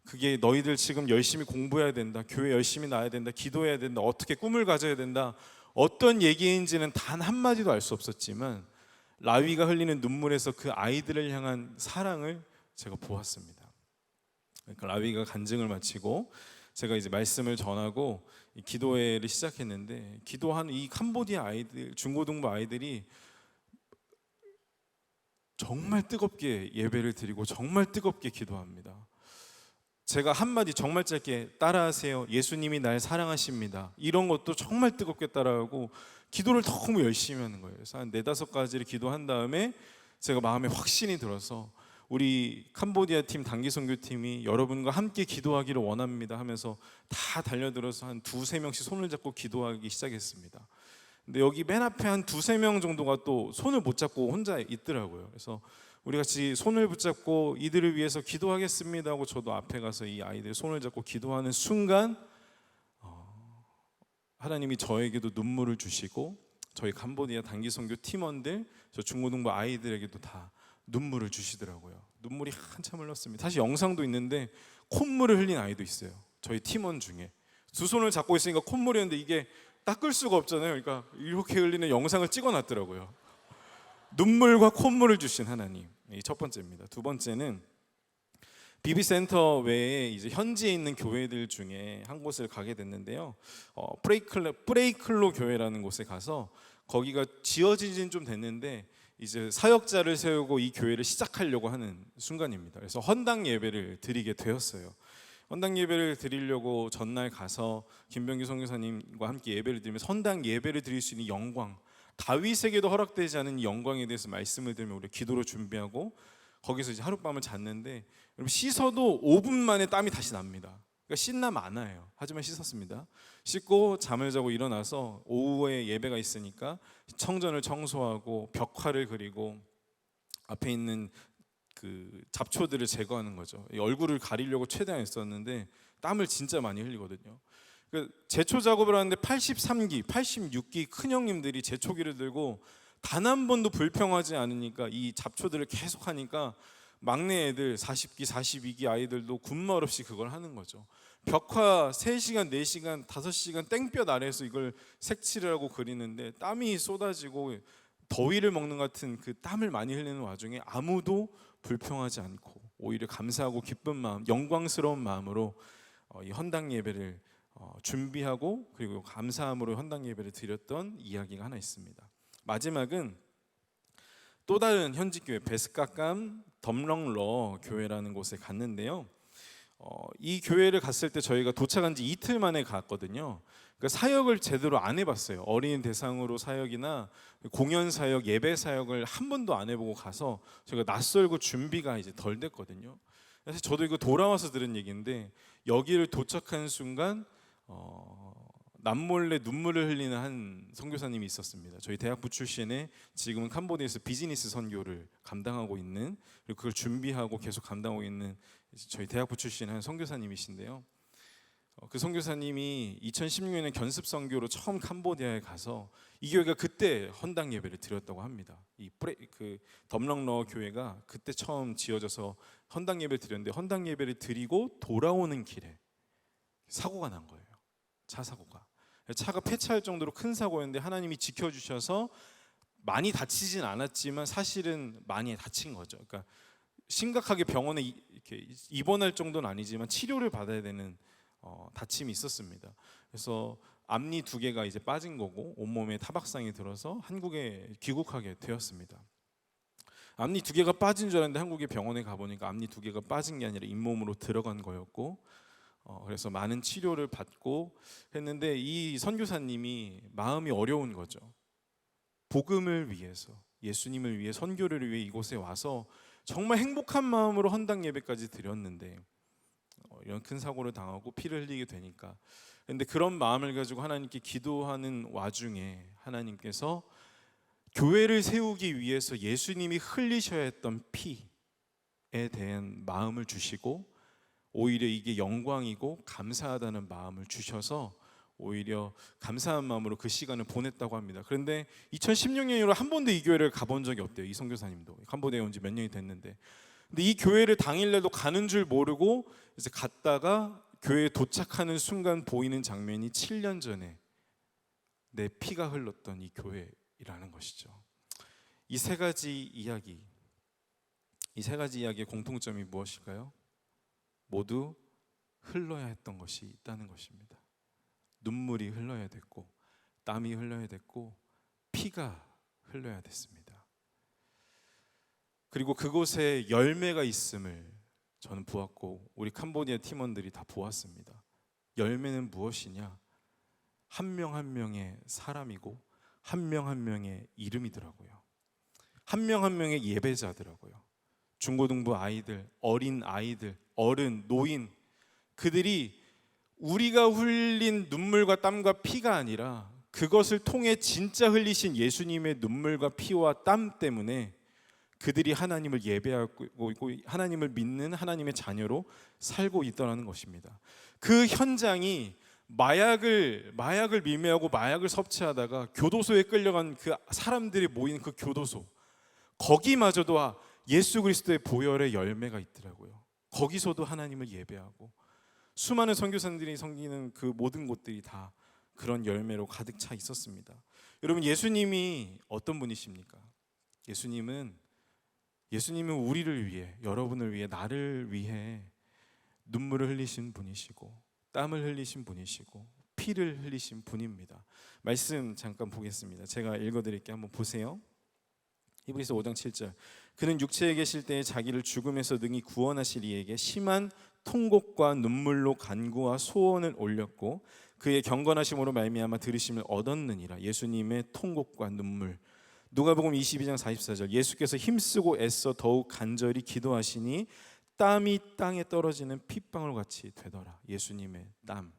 그게 너희들 지금 열심히 공부해야 된다, 교회 열심히 나와야 된다, 기도해야 된다, 어떻게 꿈을 가져야 된다, 어떤 얘기인지는 단 한마디도 알 수 없었지만 라위가 흘리는 눈물에서 그 아이들을 향한 사랑을 제가 보았습니다. 그러니까 라위가 간증을 마치고 제가 이제 말씀을 전하고 기도회를 시작했는데 기도하는 이 캄보디아 아이들, 중고등부 아이들이 정말 뜨겁게 예배를 드리고 정말 뜨겁게 기도합니다. 제가 한마디 정말 짧게 따라하세요. 예수님이 날 사랑하십니다. 이런 것도 정말 뜨겁게 따라하고 기도를 너무 열심히 하는 거예요. 그래서 한 4-5가지를 기도한 다음에 제가 마음에 확신이 들어서 우리 캄보디아 팀 단기선교팀이 여러분과 함께 기도하기를 원합니다 하면서 다 달려들어서 한 2-3명씩 손을 잡고 기도하기 시작했습니다. 근데 여기 맨 앞에 한 2-3명 정도가 또 손을 못 잡고 혼자 있더라고요. 그래서 우리 같이 손을 붙잡고 이들을 위해서 기도하겠습니다 하고 저도 앞에 가서 이 아이들 손을 잡고 기도하는 순간 하나님이 저에게도 눈물을 주시고 저희 캄보디아 단기선교 팀원들, 저 중고등부 아이들에게도 다 눈물을 주시더라고요. 눈물이 한참 흘렀습니다. 사실 영상도 있는데 콧물을 흘린 아이도 있어요. 저희 팀원 중에 두 손을 잡고 있으니까 콧물이 있는데 이게 닦을 수가 없잖아요. 그러니까 이렇게 흘리는 영상을 찍어놨더라고요. 눈물과 콧물을 주신 하나님. 이 첫 번째입니다. 두 번째는 비비센터 외에 이제 현지에 있는 교회들 중에 한 곳을 가게 됐는데요. 프레이클로 교회라는 곳에 가서 거기가 지어진 지는 좀 됐는데 이제 사역자를 세우고 이 교회를 시작하려고 하는 순간입니다. 그래서 헌당 예배를 드리게 되었어요. 헌당 예배를 드리려고 전날 가서 김병규 선교사님과 함께 예배를 드리면서 헌당 예배를 드릴 수 있는 영광, 다윗에게도 허락되지 않은 이 영광에 대해서 말씀을 들으며 우리 기도로 준비하고 거기서 이제 하룻밤을 잤는데 여러분 씻어도 5분 만에 땀이 다시 납니다. 그러니까 씻나 많아요. 하지만 씻었습니다. 씻고 잠을 자고 일어나서 오후에 예배가 있으니까 청전을 청소하고 벽화를 그리고 앞에 있는 그 잡초들을 제거하는 거죠. 얼굴을 가리려고 최대한 했었는데 땀을 진짜 많이 흘리거든요. 제초 작업을 하는데 83기, 86기 큰 형님들이 제초기를 들고 단 한 번도 불평하지 않으니까 이 잡초들을 계속 하니까 막내 애들 40기, 42기 아이들도 군말 없이 그걸 하는 거죠. 벽화 3시간, 4시간, 5시간 땡볕 아래에서 이걸 색칠을 하고 그리는데 땀이 쏟아지고 더위를 먹는 것 같은 그 땀을 많이 흘리는 와중에 아무도 불평하지 않고 오히려 감사하고 기쁜 마음, 영광스러운 마음으로 이 헌당 예배를 준비하고 그리고 감사함으로 헌당 예배를 드렸던 이야기가 하나 있습니다. 마지막은 또 다른 현지 교회 베스카감 덤렁러 교회라는 곳에 갔는데요. 이 교회를 갔을 때 저희가 도착한 지 이틀 만에 갔거든요. 그러니까 사역을 제대로 안 해봤어요. 어린이 대상으로 사역이나 공연 사역, 예배 사역을 한 번도 안 해보고 가서 저희가 낯설고 준비가 이제 덜 됐거든요. 그래서 저도 이거 돌아와서 들은 얘기인데 여기를 도착한 순간 남몰래 눈물을 흘리는 한 선교사님이 있었습니다. 저희 대학부 출신의 지금은 캄보디아에서 비즈니스 선교를 감당하고 있는 그리고 그걸 준비하고 계속 감당하고 있는 저희 대학부 출신의 한 선교사님이신데요. 그 선교사님이 2016년에 견습 선교로 처음 캄보디아에 가서 이 교회가 그때 헌당 예배를 드렸다고 합니다. 그 덤렁러 교회가 그때 처음 지어져서 헌당 예배를 드렸는데 헌당 예배를 드리고 돌아오는 길에 사고가 난 거예요. 차 사고가. 차가 폐차할 정도로 큰 사고였는데 하나님이 지켜주셔서 많이 다치진 않았지만 사실은 많이 다친 거죠. 그러니까 심각하게 병원에 이렇게 입원할 정도는 아니지만 치료를 받아야 되는 다침이 있었습니다. 그래서 앞니 2개가 이제 빠진 거고 온몸에 타박상이 들어서 한국에 귀국하게 되었습니다. 앞니 2개가 빠진 줄 알았는데 한국에 병원에 가보니까 앞니 2개가 빠진 게 아니라 잇몸으로 들어간 거였고 그래서 많은 치료를 받고 했는데 이 선교사님이 마음이 어려운 거죠. 복음을 위해서 예수님을 위해 선교를 위해 이곳에 와서 정말 행복한 마음으로 헌당 예배까지 드렸는데 이런 큰 사고를 당하고 피를 흘리게 되니까 근데 그런 마음을 가지고 하나님께 기도하는 와중에 하나님께서 교회를 세우기 위해서 예수님이 흘리셔야 했던 피에 대한 마음을 주시고 오히려 이게 영광이고 감사하다는 마음을 주셔서 오히려 감사한 마음으로 그 시간을 보냈다고 합니다. 그런데 2016년 이후로 한 번도 이 교회를 가본 적이 없대요. 이 선교사님도 캄보디아에 온 지 몇 년이 됐는데 근데 이 교회를 당일날도 가는 줄 모르고 이제 갔다가 교회에 도착하는 순간 보이는 장면이 7년 전에 내 피가 흘렀던 이 교회라는 것이죠. 이 세 가지 이야기의 공통점이 무엇일까요? 모두 흘러야 했던 것이 있다는 것입니다. 눈물이 흘러야 됐고 땀이 흘러야 됐고 피가 흘러야 됐습니다. 그리고 그곳에 열매가 있음을 저는 보았고 우리 캄보디아 팀원들이 다 보았습니다. 열매는 무엇이냐? 한 명 한 명의 사람이고 한 명 한 명의 이름이더라고요. 한 명 한 명의 예배자더라고요. 중고등부 아이들, 어린 아이들, 어른, 노인, 그들이 우리가 흘린 눈물과 땀과 피가 아니라 그것을 통해 진짜 흘리신 예수님의 눈물과 피와 땀 때문에 그들이 하나님을 예배하고 있고 하나님을 믿는 하나님의 자녀로 살고 있더라는 것입니다. 그 현장이 마약을 밀매하고 마약을 섭취하다가 교도소에 끌려간 그 사람들이 모인 그 교도소, 거기마저도 예수 그리스도의 보혈의 열매가 있더라고요. 거기서도 하나님을 예배하고 수많은 선교사들이 섬기는 그 모든 곳들이 다 그런 열매로 가득 차 있었습니다. 여러분, 예수님이 어떤 분이십니까? 예수님은 우리를 위해, 여러분을 위해, 나를 위해 눈물을 흘리신 분이시고 땀을 흘리신 분이시고 피를 흘리신 분입니다. 말씀 잠깐 보겠습니다. 제가 읽어드릴게요. 한번 보세요. 히브리서 5장 7절. 그는 육체에 계실 때에 자기를 죽음에서 능히 구원하실 이에게 심한 통곡과 눈물로 간구와 소원을 올렸고 그의 경건하심으로 말미암아 들으심을 얻었느니라. 예수님의 통곡과 눈물. 누가복음 22장 44절. 예수께서 힘쓰고 애써 더욱 간절히 기도하시니 땀이 땅에 떨어지는 핏방울 같이 되더라. 예수님의 땀.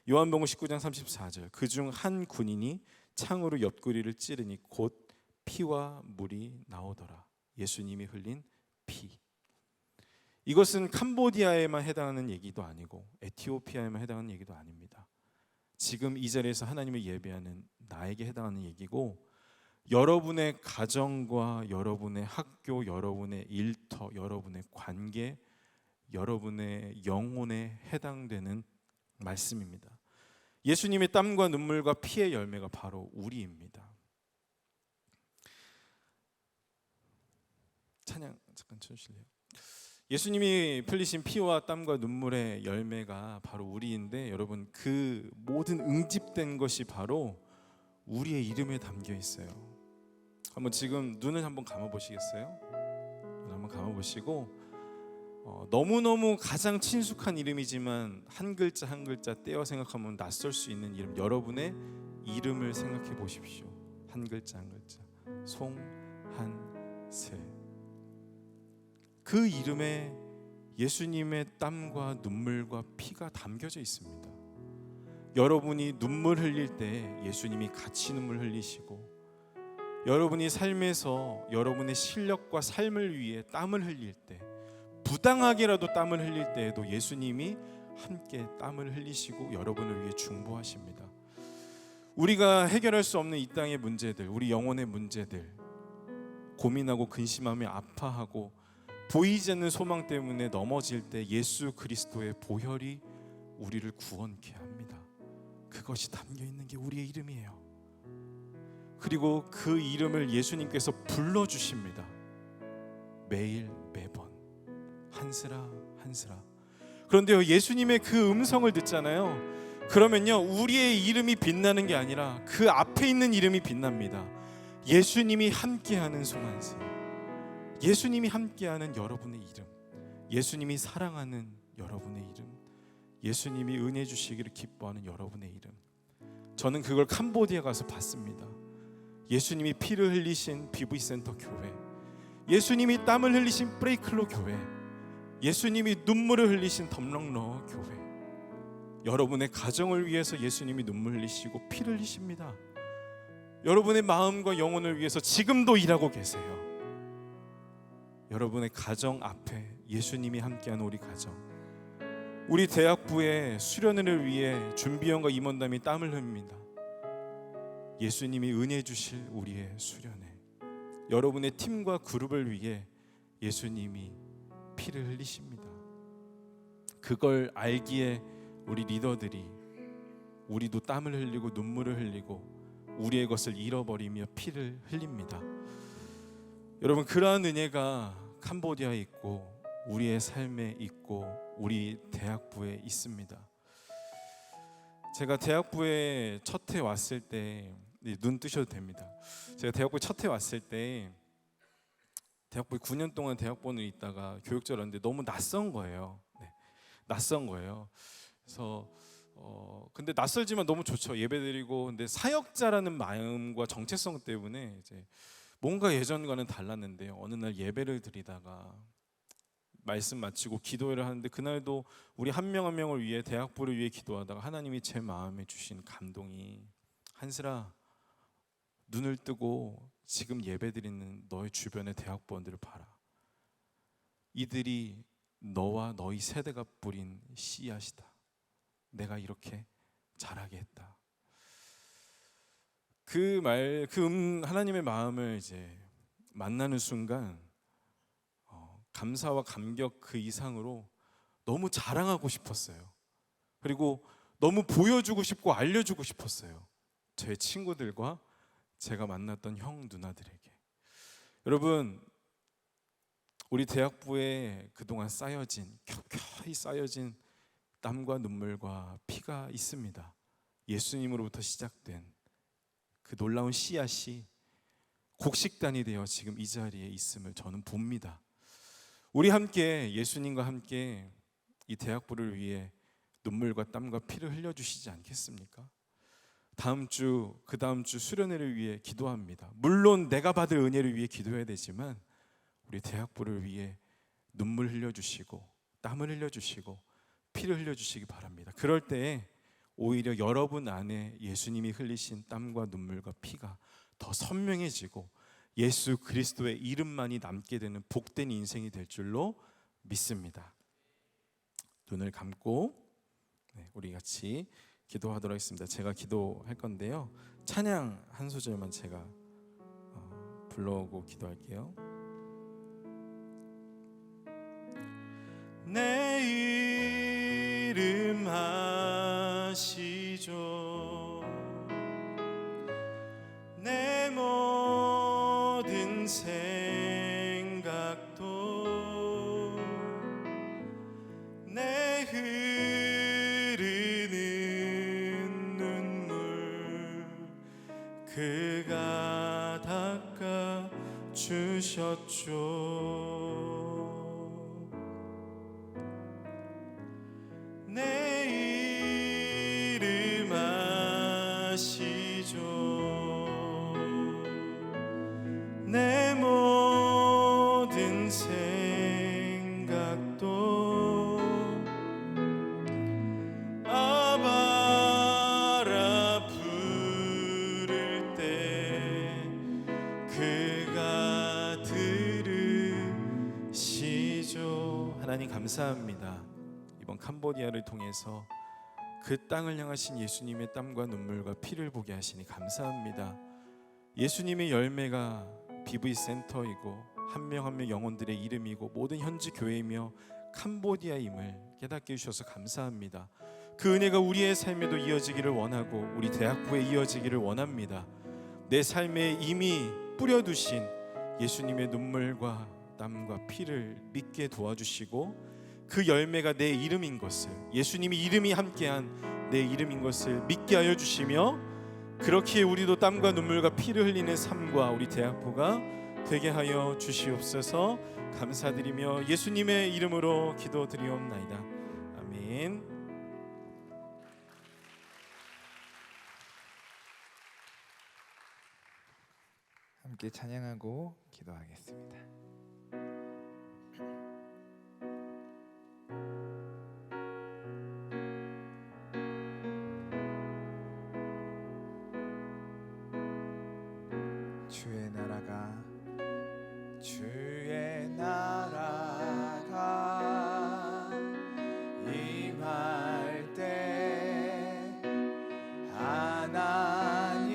요한복음 19장 34절. 그중 한 군인이 창으로 옆구리를 찌르니 곧 피와 물이 나오더라. 예수님이 흘린 피. 이것은 캄보디아에만 해당하는 얘기도 아니고 에티오피아에만 해당하는 얘기도 아닙니다. 지금 이 자리에서 하나님을 예배하는 나에게 해당하는 얘기고 여러분의 가정과 여러분의 학교, 여러분의 일터, 여러분의 관계, 여러분의 영혼에 해당되는 말씀입니다. 예수님의 땀과 눈물과 피의 열매가 바로 우리입니다. 찬양 잠깐 쳐주실래요? 예수님이 흘리신 피와 땀과 눈물의 열매가 바로 우리인데 여러분, 그 모든 응집된 것이 바로 우리의 이름에 담겨 있어요. 한번 지금 눈을 한번 감아 보시겠어요? 눈을 한번 감아 보시고 너무너무 가장 친숙한 이름이지만 한 글자 한 글자 떼어 생각하면 낯설 수 있는 이름, 여러분의 이름을 생각해 보십시오. 한 글자 한 글자. 송한슬. 그 이름에 예수님의 땀과 눈물과 피가 담겨져 있습니다. 여러분이 눈물 흘릴 때 예수님이 같이 눈물 흘리시고, 여러분이 삶에서 여러분의 실력과 삶을 위해 땀을 흘릴 때, 부당하게라도 땀을 흘릴 때에도 예수님이 함께 땀을 흘리시고 여러분을 위해 중보하십니다. 우리가 해결할 수 없는 이 땅의 문제들, 우리 영혼의 문제들, 고민하고 근심하며 아파하고 보이지 않는 소망 때문에 넘어질 때 예수 그리스도의 보혈이 우리를 구원케 합니다. 그것이 담겨 있는 게 우리의 이름이에요. 그리고 그 이름을 예수님께서 불러주십니다. 매일 매번 한스라 한스라. 그런데요, 예수님의 그 음성을 듣잖아요. 그러면요, 우리의 이름이 빛나는 게 아니라 그 앞에 있는 이름이 빛납니다. 예수님이 함께하는 송한세, 예수님이 함께하는 여러분의 이름, 예수님이 사랑하는 여러분의 이름, 예수님이 은혜 주시기를 기뻐하는 여러분의 이름. 저는 그걸 캄보디아 가서 봤습니다. 예수님이 피를 흘리신 BV 센터 교회, 예수님이 땀을 흘리신 브레이클로 교회, 예수님이 눈물을 흘리신 덤렁러 교회. 여러분의 가정을 위해서 예수님이 눈물 흘리시고 피를 흘리십니다. 여러분의 마음과 영혼을 위해서 지금도 일하고 계세요. 여러분의 가정 앞에 예수님이 함께하는 우리 가정, 우리 대학부의 수련회를 위해 준비원과 임원단이 땀을 흘립니다. 예수님이 은혜 주실 우리의 수련회, 여러분의 팀과 그룹을 위해 예수님이 피를 흘리십니다. 그걸 알기에 우리 리더들이 우리도 땀을 흘리고 눈물을 흘리고 우리의 것을 잃어버리며 피를 흘립니다. 여러분, 그러한 은혜가 캄보디아에 있고 우리의 삶에 있고 우리 대학부에 있습니다. 제가 대학부에 첫 해 왔을 때, 눈 뜨셔도 됩니다. 제가 대학부에 첫 해 왔을 때 대학부 9년 동안 대학원을 있다가 교육자를 하는데 너무 낯선 거예요. 네, 낯선 거예요. 그래서 근데 낯설지만 너무 좋죠. 예배드리고. 근데 사역자라는 마음과 정체성 때문에 이제 뭔가 예전과는 달랐는데요. 어느 날 예배를 드리다가 말씀 마치고 기도회를 하는데 그날도 우리 한 명 한 명을 위해 대학부를 위해 기도하다가 하나님이 제 마음에 주신 감동이, 한슬아, 눈을 뜨고 지금 예배드리는 너의 주변의 대학부원들을 봐라. 이들이 너와 너희 세대가 뿌린 씨앗이다. 내가 이렇게 자라게 했다. 하나님의 마음을 이제 만나는 순간 감사와 감격 그 이상으로 너무 자랑하고 싶었어요. 그리고 너무 보여주고 싶고 알려주고 싶었어요. 제 친구들과 제가 만났던 형 누나들에게. 여러분, 우리 대학부에 그동안 켜켜이 쌓여진 땀과 눈물과 피가 있습니다. 예수님으로부터 시작된 그 놀라운 씨앗이 곡식단이 되어 지금 이 자리에 있음을 저는 봅니다. 우리 함께 예수님과 함께 이 대학부를 위해 눈물과 땀과 피를 흘려주시지 않겠습니까? 다음 주, 그 다음 주 수련회를 위해 기도합니다. 물론 내가 받을 은혜를 위해 기도해야 되지만 우리 대학부를 위해 눈물 흘려주시고 땀을 흘려주시고 피를 흘려주시기 바랍니다. 그럴 때에 오히려 여러분 안에 예수님이 흘리신 땀과 눈물과 피가 더 선명해지고 예수 그리스도의 이름만이 남게 되는 복된 인생이 될 줄로 믿습니다. 눈을 감고 우리 같이 기도하도록 하겠습니다. 제가 기도할 건데요, 찬양 한 소절만 제가 불러오고 기도할게요. 내 이름 아시죠? 내 모든 생각도 내 흐르는 눈물 그가 닦아 주셨죠. 내 이름 아시죠? 내 모든 생각도 아바라 부를 때 그가 들으시죠. 하나님 감사합니다. 이번 캄보디아를 통해서 그 땅을 향하신 예수님의 땀과 눈물과 피를 보게 하시니 감사합니다. 예수님의 열매가 BV 센터이고 한 명 한 명 영혼들의 이름이고 모든 현지 교회이며 캄보디아임을 깨닫게 해주셔서 감사합니다. 그 은혜가 우리의 삶에도 이어지기를 원하고 우리 대학부에 이어지기를 원합니다. 내 삶에 이미 뿌려두신 예수님의 눈물과 땀과 피를 믿게 도와주시고 그 열매가 내 이름인 것을, 예수님이 이름이 함께한 내 이름인 것을 믿게 하여 주시며 그렇기에 우리도 땀과 눈물과 피를 흘리는 삶과 우리 대학부가 되게 하여 주시옵소서. 감사드리며 예수님의 이름으로 기도드리옵나이다. 아멘. 함께 찬양하고 기도하겠습니다. 주의 나라가 임할 때 하나님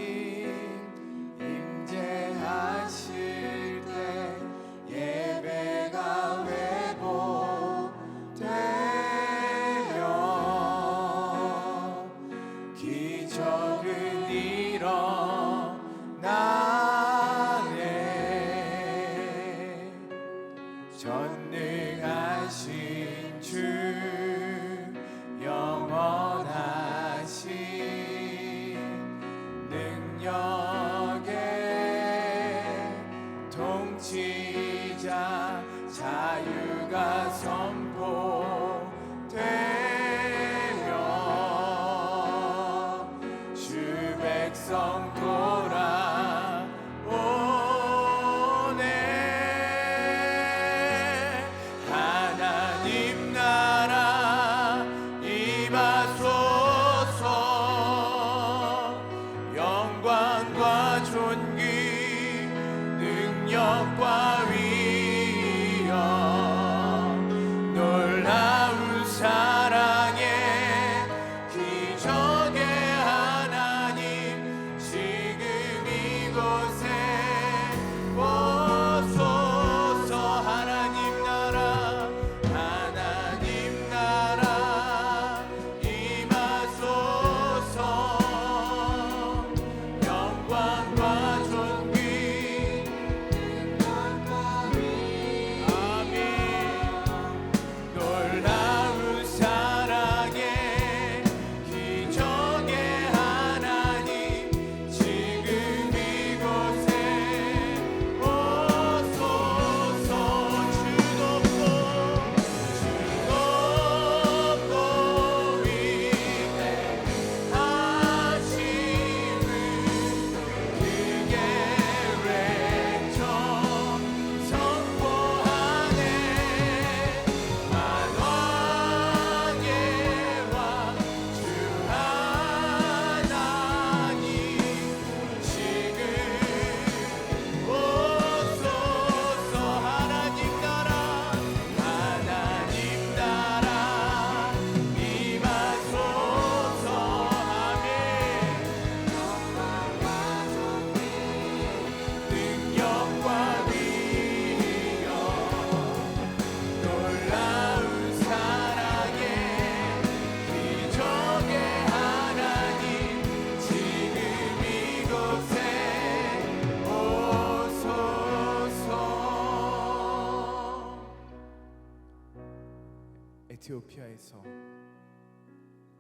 임재하실 때 예배가 회복되며 기적은 일어나네.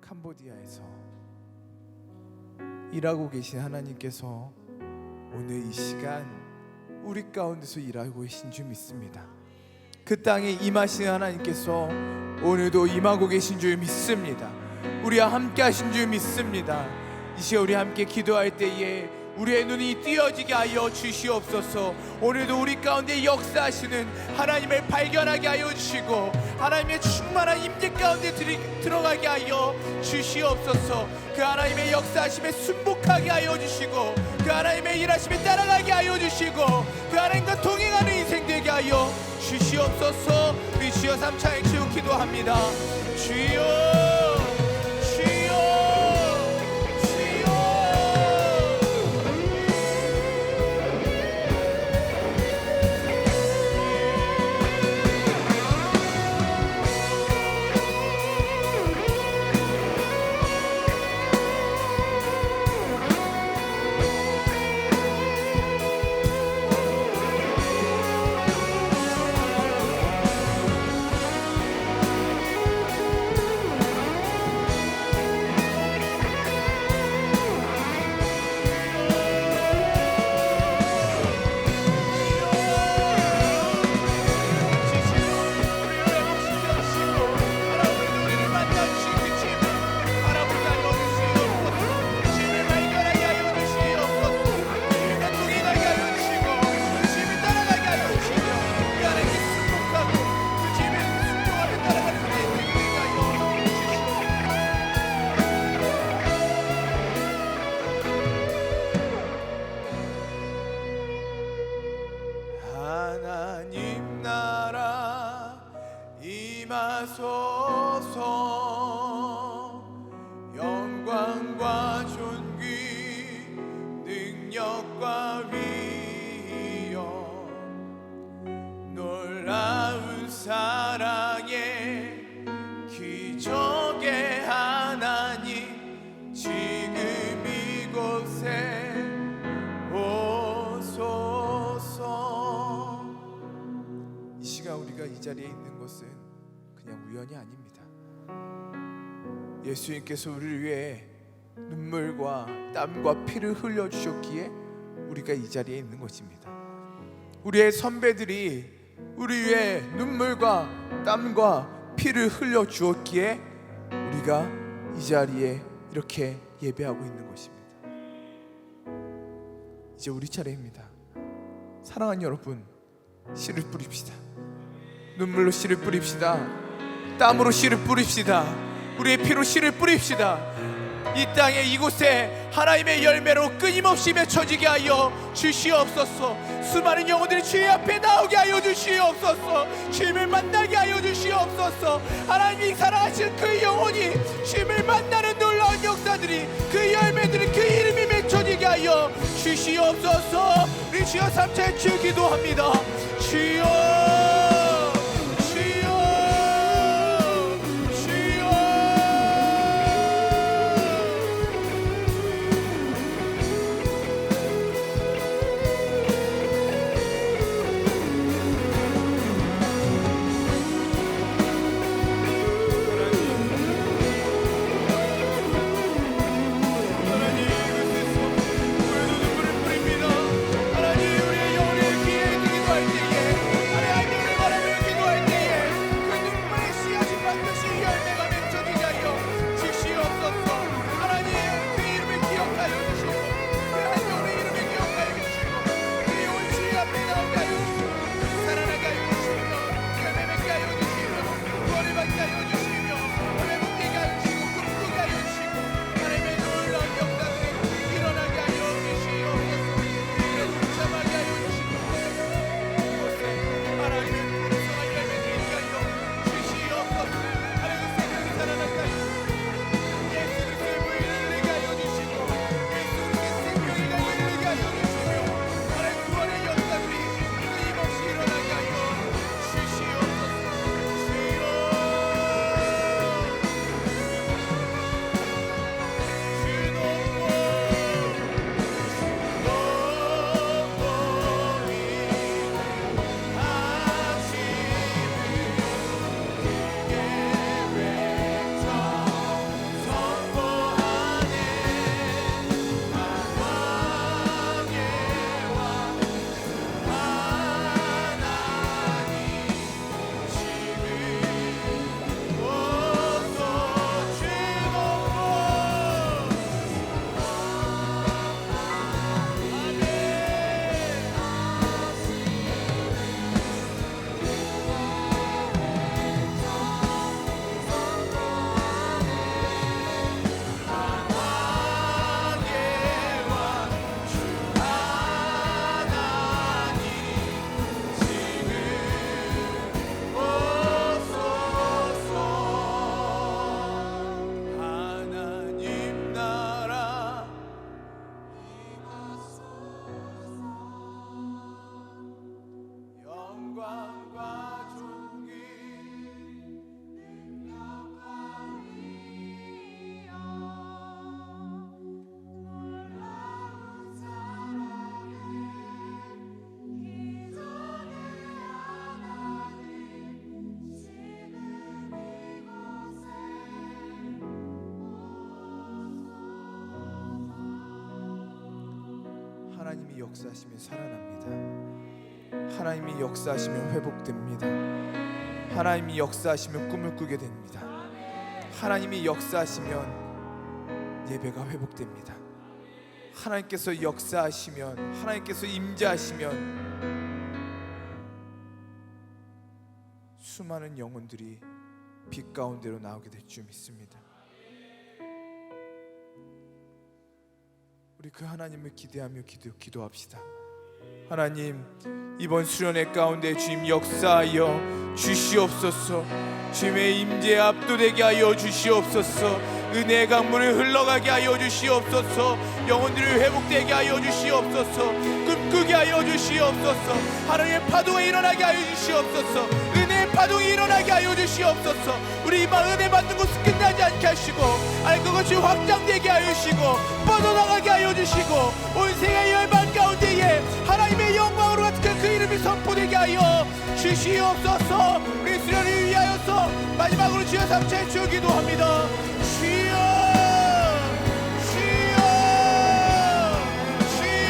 캄보디아에서 일하고 계신 하나님께서 오늘 이 시간 우리 가운데서 일하고 계신 줄 믿습니다. 그 땅에 임하신 하나님께서 오늘도 임하고 계신 줄 믿습니다. 우리와 함께 하신 줄 믿습니다. 이 시간 우리 함께 기도할 때에 우리의 눈이 띄어지게 하여 주시옵소서. 오늘도 우리 가운데 역사하시는 하나님을 발견하게 하여 주시고 하나님의 충만한 임재 가운데 들어가게 하여 주시옵소서. 그 하나님의 역사하심에 순복하게 하여 주시고 그 하나님의 일하심에 따라가게 하여 주시고 그 하나님과 동행하는 인생 되게 하여 주시옵소서. 우리 주여 삼창에 치우 기도합니다. 주여 하나님 나라 임하소서. 영광과 존귀 능력과 위엄 놀라운 사랑의 기적의 하나님 지금 이곳에 오소서. 이 시간 우리가 이 자리에 있는 것은 그냥 우연이 아닙니다. 예수님께서 우리를 위해 눈물과 땀과 피를 흘려주셨기에 우리가 이 자리에 있는 것입니다. 우리의 선배들이 우리 위해 눈물과 땀과 피를 흘려주었기에 우리가 이 자리에 이렇게 예배하고 있는 것입니다. 이제 우리 차례입니다. 사랑하는 여러분, 씨를 뿌립시다. 눈물로 씨를 뿌립시다. 땀으로 씨를 뿌립시다. 우리의 피로 씨를 뿌립시다. 이 땅에 이곳에 하나님의 열매로 끊임없이 맺혀지게 하여 주시옵소서. 수많은 영혼들이 주의 앞에 나오게 하여 주시옵소서. 주님을 만나게 하여 주시옵소서. 하나님이 사랑하시는 그 영혼이 주님을 만나는 놀라운 역사들이 그 열매들이 그 이름이 맺혀지게 하여 주시옵소서. 우리 주여 삼차에 주 기도합니다. 주여 하나님 우리의 영혼의 귀에 기도할 때에 하나님이 역사하시면 살아납니다. 하나님이 역사하시면 회복됩니다. 하나님이 역사하시면 꿈을 꾸게 됩니다. 하나님이 역사하시면 예배가 회복됩니다. 하나님께서 역사하시면, 하나님께서 임재하시면 수많은 영혼들이 빛 가운데로 나오게 될 줄 믿습니다. 우리 그 하나님을 기대하며 기도합시다. 하나님, 이번 수련회 가운데 주님 역사하여 주시옵소서. 주님의 임재에 압도되게 하여 주시옵소서. 은혜의 강물을 흘러가게 하여 주시옵소서. 영혼들을 회복되게 하여 주시옵소서. 꿈꾸게 하여 주시옵소서. 하나님의 파도가 일어나게 하여 주시옵소서. 은혜의 파동이 일어나게 하여 주시옵소서. 우리 이만 은혜 받는 것은 끝나지 않게 하시고, 아니 그것이 확장되게 하여 주시고, 뻗어나가게 하여 주시고, 온 세계 열방 가운데에 하나님의 영광으로 같은 그 이름이 선포되게 하여 주시옵소서. 우리 수련을 위하여서 마지막으로 주여 삼차에 주여 기도합니다. 주여, 주여, 주여.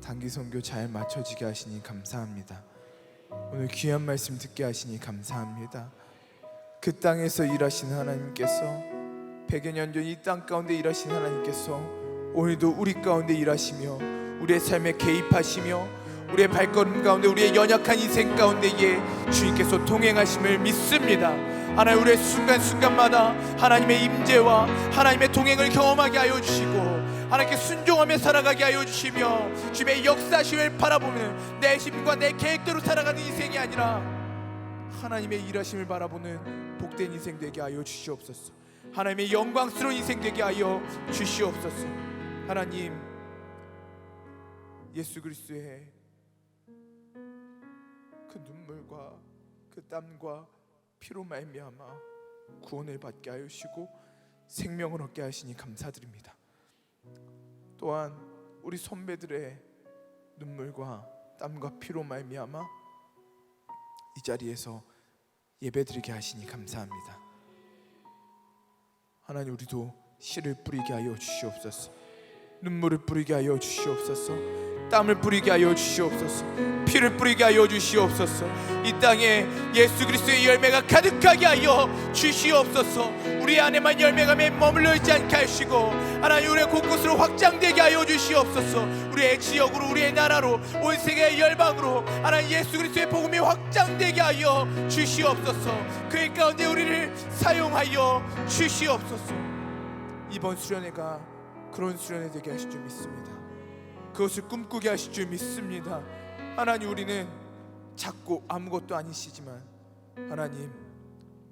단기 선교 잘 맞춰지게 하시니 감사합니다. 오늘 귀한 말씀 듣게 하시니 감사합니다. 그 땅에서 일하시는 하나님께서 100여 년 전 이 땅 가운데 일하신 하나님께서 오늘도 우리 가운데 일하시며 우리의 삶에 개입하시며 우리의 발걸음 가운데 우리의 연약한 인생 가운데에 주님께서 동행하심을 믿습니다. 하나님, 우리의 순간순간마다 하나님의 임재와 하나님의 동행을 경험하게 하여 주시고 하나님께 순종하며 살아가게 하여 주시며 주님의 역사심을 바라보는 내 힘과 내 계획대로 살아가는 인생이 아니라 하나님의 일하심을 바라보는 복된 인생 되게 하여 주시옵소서. 하나님의 영광스러운 인생 되게 하여 주시옵소서. 하나님, 예수 그리스도의 그 눈물과 그 땀과 피로 말미암아 구원을 받게 하여 주시고 생명을 얻게 하시니 감사드립니다. 또한 우리 선배들의 눈물과 땀과 피로 말미암아 이 자리에서 예배드리게 하시니 감사합니다. 하나님, 우리도 씨를 뿌리게 하여 주시옵소서. 눈물을 뿌리게 하여 주시옵소서. 땀을 뿌리게 하여 주시옵소서. 피를 뿌리게 하여 주시옵소서. 이 땅에 예수 그리스도의 열매가 가득하게 하여 주시옵소서. 우리 안에만 열매가 머물러 있지 않게 하시고 하나님, 우리의 곳곳으로 확장되게 하여 주시옵소서. 우리의 지역으로, 우리의 나라로, 온 세계의 열방으로 하나님 예수 그리스도의 복음이 확장되게 하여 주시옵소서. 그 가운데 우리를 사용하여 주시옵소서. 이번 수련회가 그런 수련회 되게 하실 줄 믿습니다. 그것을 꿈꾸게 하실 줄 믿습니다. 하나님, 우리는 작고 아무것도 아니시지만 하나님,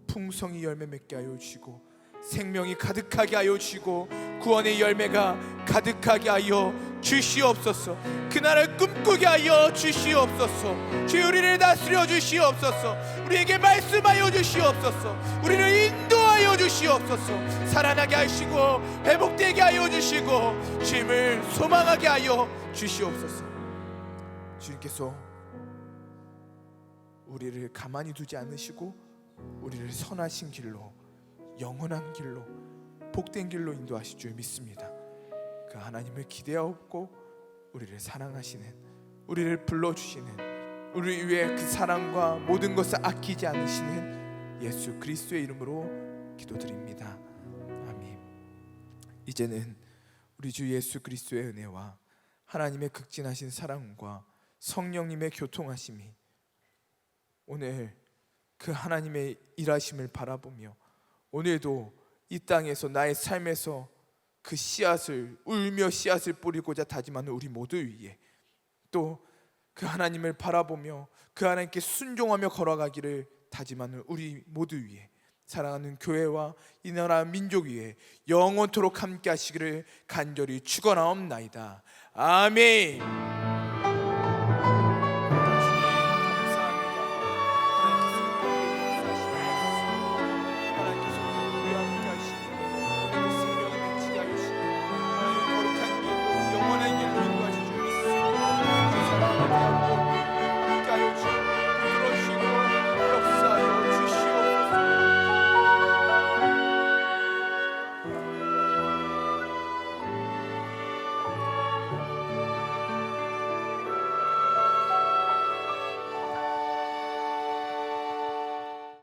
풍성히 열매 맺게 하여 주시고 생명이 가득하게 하여 주시고 구원의 열매가 가득하게 하여 주시옵소서. 그 나라를 꿈꾸게 하여 주시옵소서. 주여 우리를 다스려 주시옵소서. 우리에게 말씀하여 주시옵소서. 우리를 인도하여 주시옵소서. 살아나게 하시고 회복되게 하여 주시고 주님을 소망하게 하여 주시옵소서. 주님께서 우리를 가만히 두지 않으시고 우리를 선하신 길로, 영원한 길로, 복된 길로 인도하실 줄 믿습니다. 그 하나님을 기대하옵고 우리를 사랑하시는, 우리를 불러주시는, 우리 위해 그 사랑과 모든 것을 아끼지 않으시는 예수 그리스도의 이름으로 기도드립니다. 아멘. 이제는 우리 주 예수 그리스도의 은혜와 하나님의 극진하신 사랑과 성령님의 교통하심이 오늘 그 하나님의 일하심을 바라보며 오늘도 이 땅에서 나의 삶에서 그 씨앗을 울며 씨앗을 뿌리고자 다짐하는 우리 모두 위에, 또 그 하나님을 바라보며 그 하나님께 순종하며 걸어가기를 다짐하는 우리 모두 위에, 사랑하는 교회와 이 나라 민족 위에 영원토록 함께 하시기를 간절히 축원하옵나이다. 아멘.